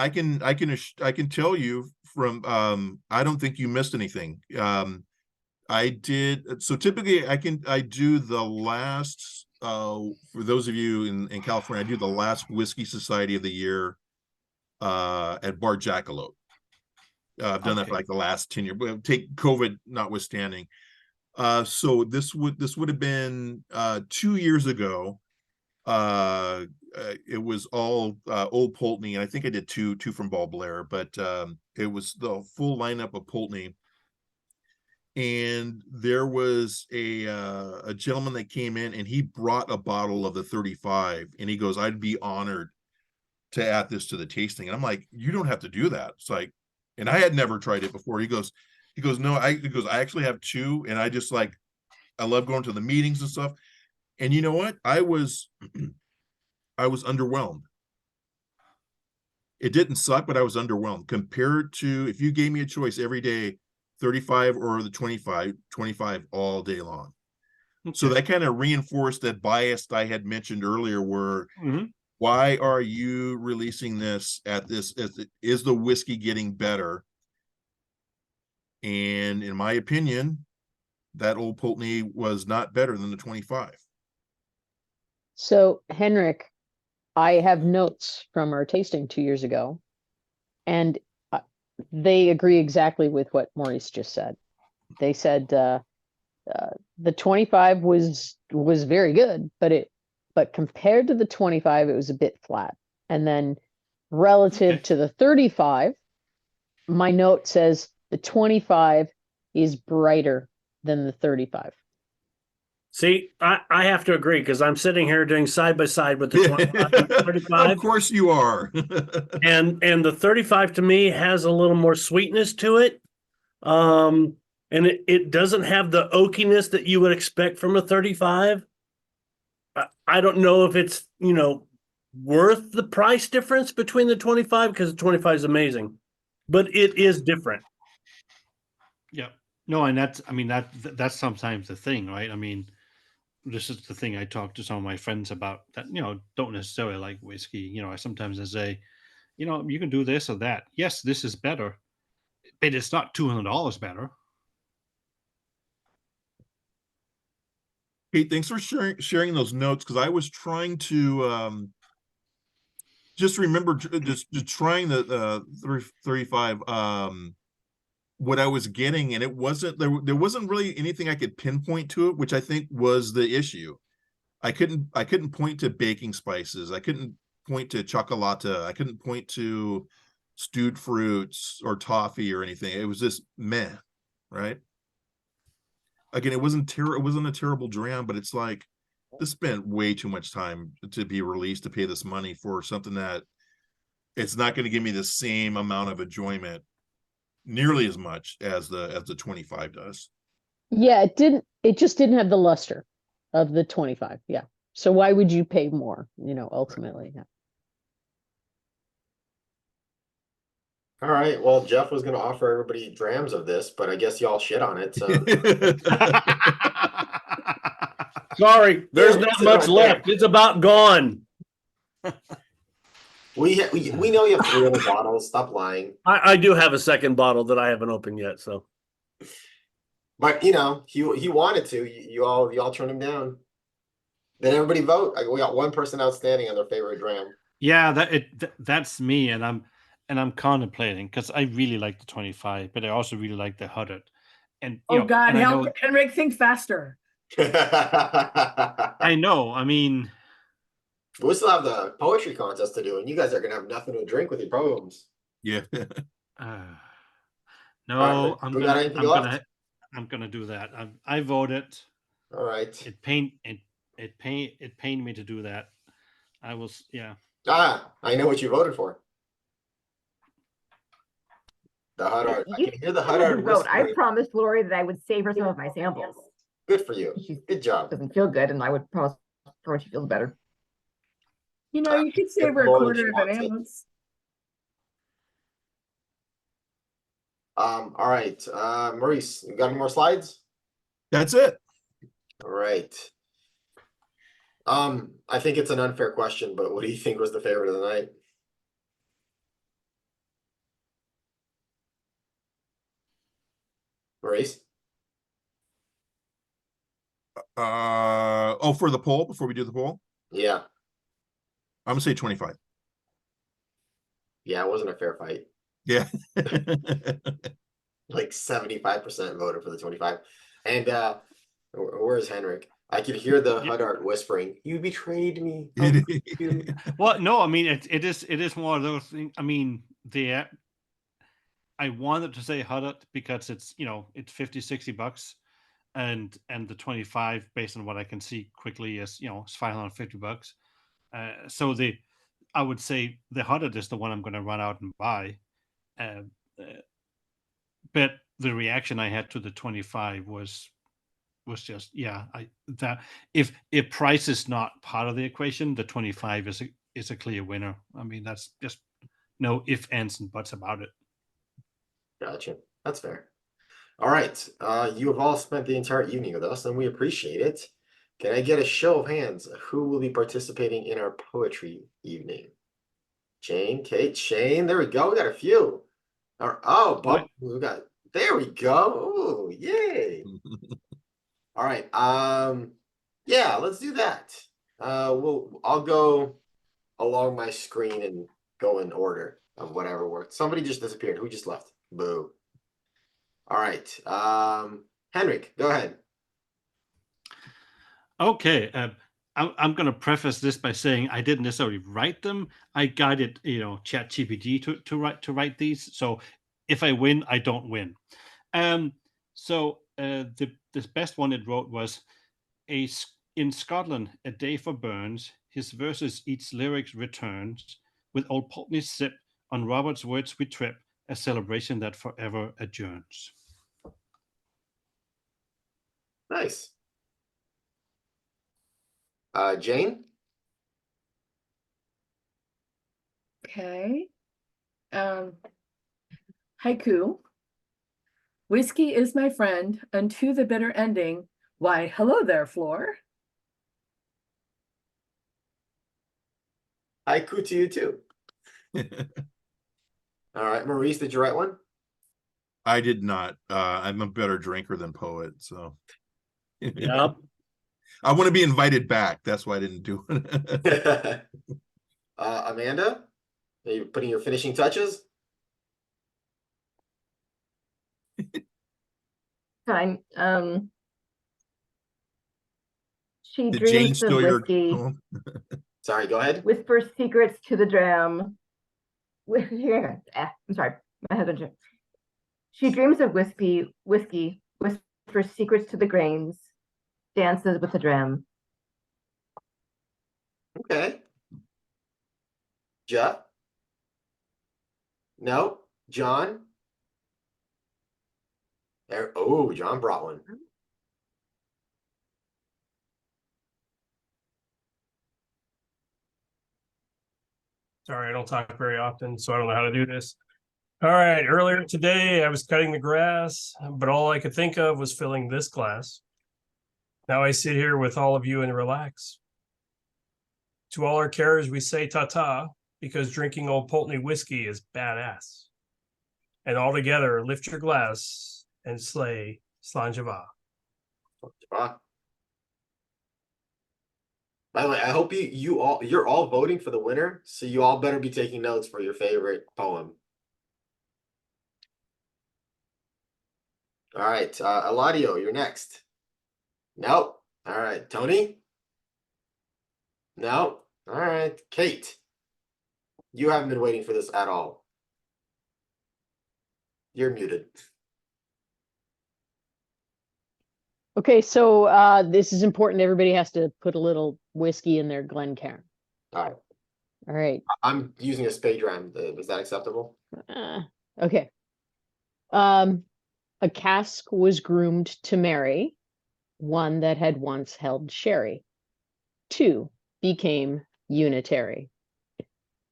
can tell you from I don't think you missed anything. I did, so typically I do the last for those of you in California, I do the last Whiskey Society of the Year at Bar Jackalope. I've done that for Okay. like the last 10 years, but take COVID notwithstanding. So this would have been 2 years ago. It was all old Pulteney, and I think I did two from Ball Blair, but it was the full lineup of Pulteney. And there was a gentleman that came in and he brought a bottle of the 35, and he goes, I'd be honored to add this to the tasting. And I'm like, you don't have to do that. It's like, and I had never tried it before. He goes, no, I actually have 2, and I just like, I love going to the meetings and stuff. And you know what? I was underwhelmed. It didn't suck, but I was underwhelmed compared to if you gave me a choice every day, 35 or the 25 all day long. Okay. So that kind of reinforced that bias I had mentioned earlier, where why are you releasing this at this? Is the whiskey getting better? And in my opinion, that old Pulteney was not better than the 25. So, Henrik, I have notes from our tasting 2 years ago, and they agree exactly with what Maurice just said. They said the 25 was very good, but compared to the 25, it was a bit flat. And then relative to the 35, my note says the 25 is brighter than the 35. See, I have to agree, because I'm sitting here doing side by side with the 25 and 35. Of course you are. and the 35 to me has a little more sweetness to it. And it doesn't have the oakiness that you would expect from a 35. I don't know if it's, worth the price difference between the 25, because the 25 is amazing, but it is different. Yeah. No, and that's sometimes the thing, right? I mean, this is the thing I talk to some of my friends about that, don't necessarily like whiskey. I sometimes I say, you can do this or that. Yes, this is better, but it's not $200 better. Hey, thanks for sharing those notes, because I was trying to just remember just trying the 35 what I was getting, and it wasn't there wasn't really anything I could pinpoint to it, which I think was the issue. I couldn't point to baking spices. I couldn't point to chocolate. I couldn't point to stewed fruits or toffee or anything. It was just meh, right? Again, it wasn't a terrible dram, but it's like this spent way too much time to be released to pay this money for something that it's not going to give me the same amount of enjoyment, nearly as much as the 25 does. Yeah, it just didn't have the luster of the 25. Yeah. So why would you pay more, ultimately? Yeah. All right. Well, Jeff was going to offer everybody drams of this, but I guess y'all shit on it. So Sorry, there's Yeah, not it's much right left. It's about gone. we know you have 3 other bottles. Stop lying. I do have a second bottle that I haven't opened yet. So But he wanted to. You all turned him down. Then everybody vote. We got one person outstanding on their favorite dram. Yeah, that's me, and I'm contemplating, because I really like the 25, but I also really like the 100. And Oh God, and I know, Henrik, think faster. I know. I mean, We still have the poetry contest to do, and you guys are gonna have nothing to drink with your poems. Yeah. no, All right, we got anything left? I'm gonna do that. I voted. All right. It pained me to do that. I was, yeah. I know what you voted for. The hot art. I You can hear the hot still art did vote. I whispering. promised Lori that I would save her some of my samples. Good for you. She Good job. doesn't feel good, and I would promise her when she feels better. You could save If her a more than quarter she of an wants it. ounce. All right. Maurice, you got any more slides? That's it. All right. I think it's an unfair question, but what do you think was the favorite of the night? Maurice? For the poll, before we do the poll, Yeah. I'm gonna say 25. Yeah, it wasn't a fair fight. Yeah. Like 75% voted for the 25. And where's Henrik? I could hear the HUD art whispering, "You betrayed me." Oh, you. Well, no, I mean, it is one of those things. I mean, I wanted to say HUD because it's, it's 50, $60, and the 25, based on what I can see quickly, is, it's $550. So I would say the HUD is the one I'm going to run out and buy. But the reaction I had to the 25 was just, that if price is not part of the equation, the 25 is a clear winner. I mean, that's just no ifs, ands, and buts about it. Gotcha. That's fair. All right. You have all spent the entire evening with us, and we appreciate it. Can I get a show of hands? Who will be participating in our poetry evening? Jane, Kate, Shane. There we go. We got a few. Bob. There we go. Oh, yay. All right. Yeah, let's do that. I'll go along my screen and go in order of whatever worked. Somebody just disappeared. Who just left? Boo. All right. Henrik, go ahead. Okay. I'm going to preface this by saying I didn't necessarily write them. I guided, ChatGPT to write these. So if I win, I don't win. So the best one it wrote was in Scotland, a day for Burns. His verses each lyrics returns. With old Pulteney sip, on Robert's words we trip. A celebration that forever adjourns. Nice. Jane? Okay. Haiku. Whiskey is my friend unto the bitter ending. Why, hello there, Floor. Haiku to you too. All right, Maurice, did you write one? I did not. I'm a better drinker than poet, so Yep. I want to be invited back. That's why I didn't do it. Amanda, are you putting your finishing touches? Fine. She Did Jane dreams of steal your whiskey, poem? Sorry, go ahead. whispers secrets to the dram. I'm sorry, my husband. She dreams of whiskey, whispers secrets to the grains, dances with the dram. Okay. Jeff? No? John? There. Oh, John brought one. Sorry, I don't talk very often, so I don't know how to do this. All right, earlier today I was cutting the grass, but all I could think of was filling this glass. Now I sit here with all of you and relax. To all our carers, we say ta-ta, because drinking Old Pulteney whiskey is badass. And all together, lift your glass and slay Slanjava. By the way, I hope you're all voting for the winner, so you all better be taking notes for your favorite poem. All right, Eladio, you're next. Nope. All right, Tony? No. All right, Kate. You haven't been waiting for this at all. You're muted. Okay, so this is important. Everybody has to put a little whiskey in their Glencairn. All right. All right. I'm using a spade ram. Is that acceptable? Okay. A cask was groomed to marry one that had once held sherry. Two became unitary.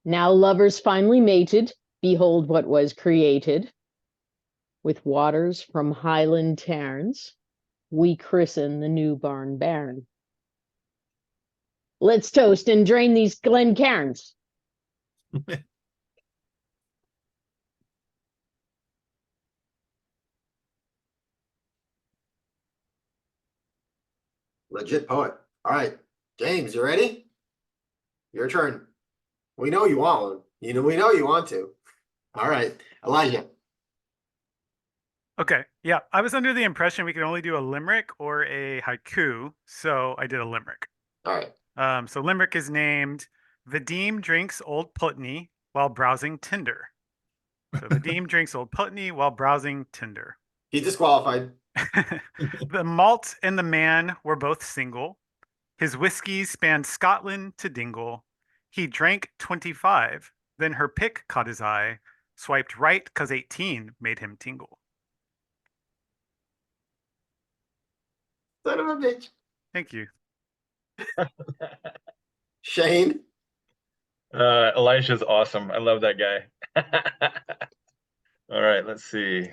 Now lovers finally mated, behold what was created. With waters from Highland Tairns, we christen the new barn bairn. Let's toast and drain these Glencairns. Legit poet. All right, James, you ready? Your turn. We know you want one. We know you want to. All right, Elijah. Okay, yeah, I was under the impression we could only do a limerick or a haiku, so I did a limerick. All right. So limerick is named Vadim drinks Old Pulteney while browsing Tinder. So Vadim drinks Old Pulteney while browsing Tinder. He's disqualified. The malt and the man were both single. His whiskey spanned Scotland to Dingle. He drank 25, then her pick caught his eye, swiped right 'cause 18 made him tingle. Son of a bitch. Thank you. Shane. Elijah's awesome. I love that guy. All right, let's see.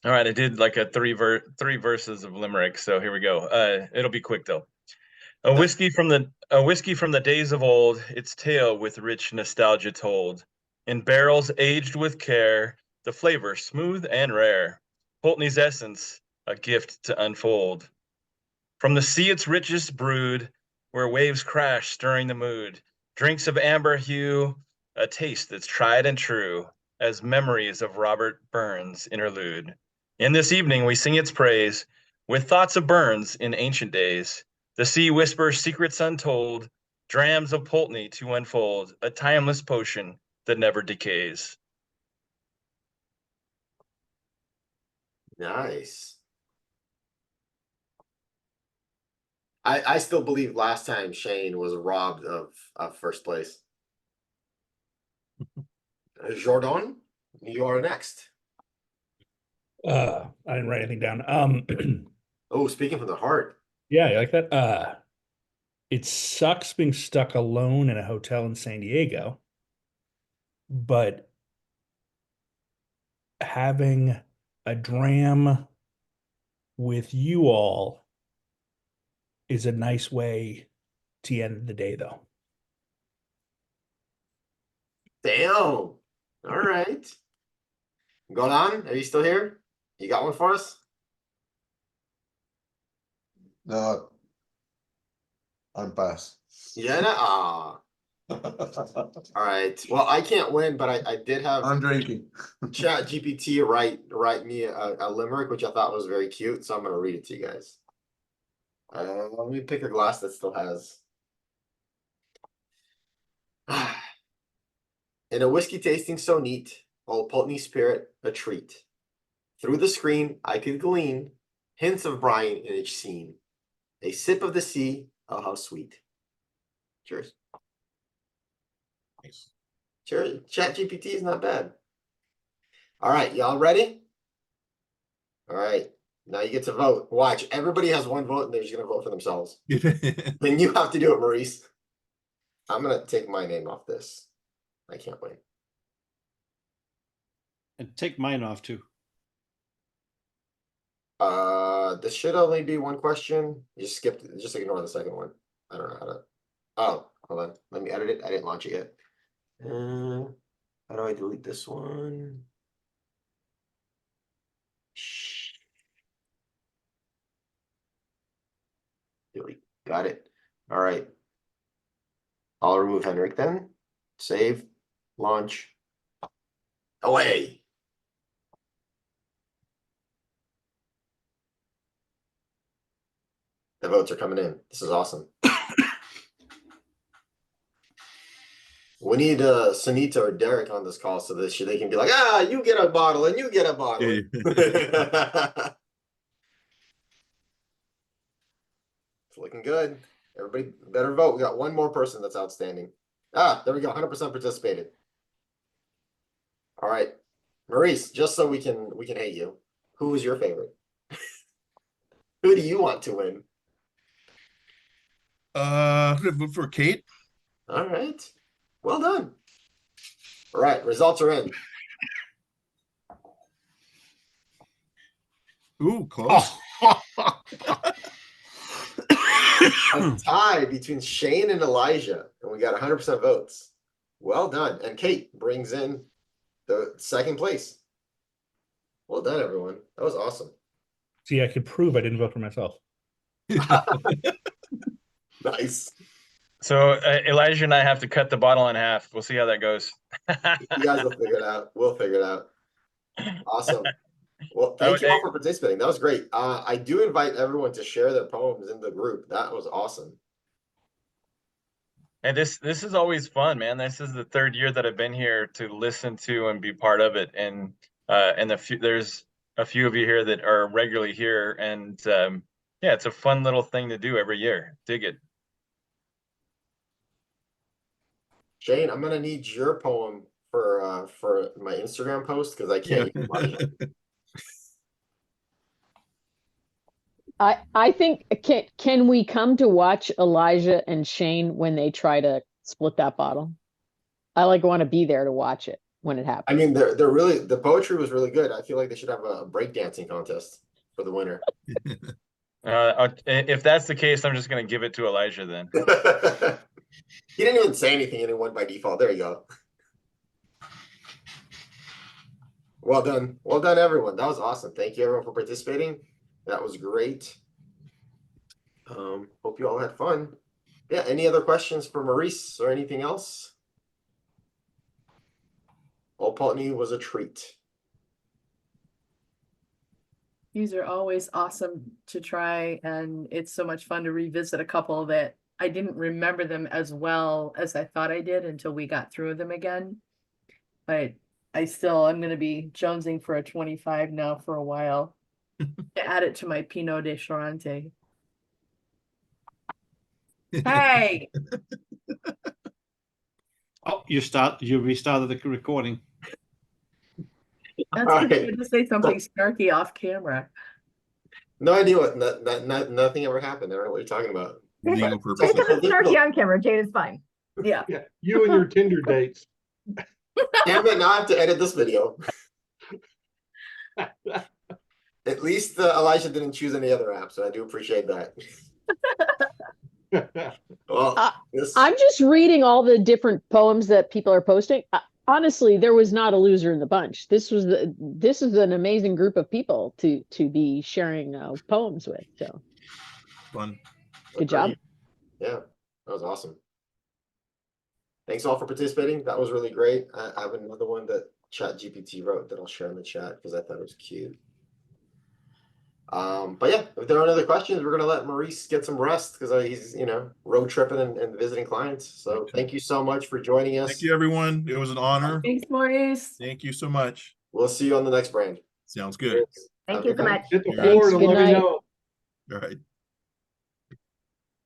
All right, I did like a three verses of limerick, so here we go. It'll be quick though. A whiskey from the days of old, its tale with rich nostalgia told. In barrels aged with care, the flavor smooth and rare. Pulteney's essence, a gift to unfold. From the sea its richest brood, where waves crash stirring the mood. Drinks of amber hue, a taste that's tried and true, as memories of Robert Burns interlude. In this evening we sing its praise, with thoughts of Burns in ancient days. The sea whispers secrets untold, drams of Pulteney to unfold, a timeless potion that never decays. Nice. I still believe last time Shane was robbed of first place. Jordan, you are next. I didn't write anything down. Oh, speaking from the heart. Yeah, you like that? It sucks being stuck alone in a hotel in San Diego, but having a dram with you all is a nice way to end the day, though. Damn. All right. Golan, are you still here? You got one for us? No, I'm pass. Yeah. All right. Well, I can't win, but I did have I'm drinking. Chat GPT write me a limerick, which I thought was very cute. So I'm gonna read it to you guys. Let me pick a glass that still has. In a whiskey tasting so neat, old Pulteney spirit a treat. Through the screen I could glean hints of brine in each scene. A sip of the sea, oh how sweet. Cheers. Nice. Cheers. Chat GPT is not bad. All right, y'all ready? All right. Now you get to vote. Watch, everybody has one vote and they're just gonna vote for themselves. Then you have to do it, Maurice. I'm gonna take my name off this. I can't wait. And take mine off too. This should only be one question. You just skipped it. Just ignore the second one. I don't know how to. Oh, hold on. Let me edit it. I didn't launch it yet. How do I delete this one? Delete. Got it. All right. I'll remove Henrik then. Save. Launch. Away. The votes are coming in. This is awesome. We need Sunita or Derek on this call so that they can be like, you get a bottle and you get a bottle. It's looking good. Everybody better vote. We got one more person that's outstanding. There we go. 100% participated. All right. Maurice, just so we can hate you. Who is your favorite? Who do you want to win? I'm gonna vote for Kate. All right. Well done. All right, results are in. Ooh, close. A tie between Shane and Elijah, and we got 100% votes. Well done. And Kate brings in the second place. Well done, everyone. That was awesome. See, I could prove I didn't vote for myself. Nice. So Elijah and I have to cut the bottle in half. We'll see how that goes. You guys will figure it out. We'll figure it out. Awesome. Well, thank you all for participating. That was great. I do invite everyone to share their poems in the group. That was awesome. And this is always fun, man. This is the third year that I've been here to listen to and be part of it. And there's a few of you here that are regularly here, and yeah, it's a fun little thing to do every year. Dig it. Shane, I'm gonna need your poem for my Instagram post because I can't use mine. I think can we come to watch Elijah and Shane when they try to split that bottle? I want to be there to watch it when it happens. I mean, they're really, the poetry was really good. I feel like they should have a breakdancing contest for the winner. If that's the case, I'm just going to give it to Elijah then. He didn't even say anything and it won by default. There you go. Well done. Well done, everyone. That was awesome. Thank you, everyone, for participating. That was great. Hope you all had fun. Yeah, any other questions for Maurice or anything else? Old Pulteney was a treat. These are always awesome to try, and it's so much fun to revisit a couple that I didn't remember them as well as I thought I did until we got through them again. But I'm going to be jonesing for a 25 now for a while. To add it to my Pinot de Charente. Hey! Oh, you restarted the recording. That's good to say something snarky off camera. No idea what nothing ever happened. I don't know what you're talking about. Legal It's purposes. snarky on camera. Jade is fine. Yeah. Yeah, you and your Tinder dates. Damn it, now I have to edit this video. At least Elijah didn't choose any other app, so I do appreciate that. Well, I'm just reading all the different poems that people are posting. honestly, there was not a loser in the bunch. This is an amazing group of people to be sharing poems with. So Fun. good job. Yeah, that was awesome. Thanks all for participating. That was really great. I have another one that ChatGPT wrote that I'll share in the chat because I thought it was cute. But yeah, if there are no other questions, we're gonna let Maurice get some rest because he's road tripping and visiting clients. So thank you so much for joining us. Thank you, everyone. It was an honor. Thanks, Maurice. Thank you so much. We'll see you on the next brand. Sounds good. Thank you so much. Hit the You're floor Thanks, to good let me night. know. All right.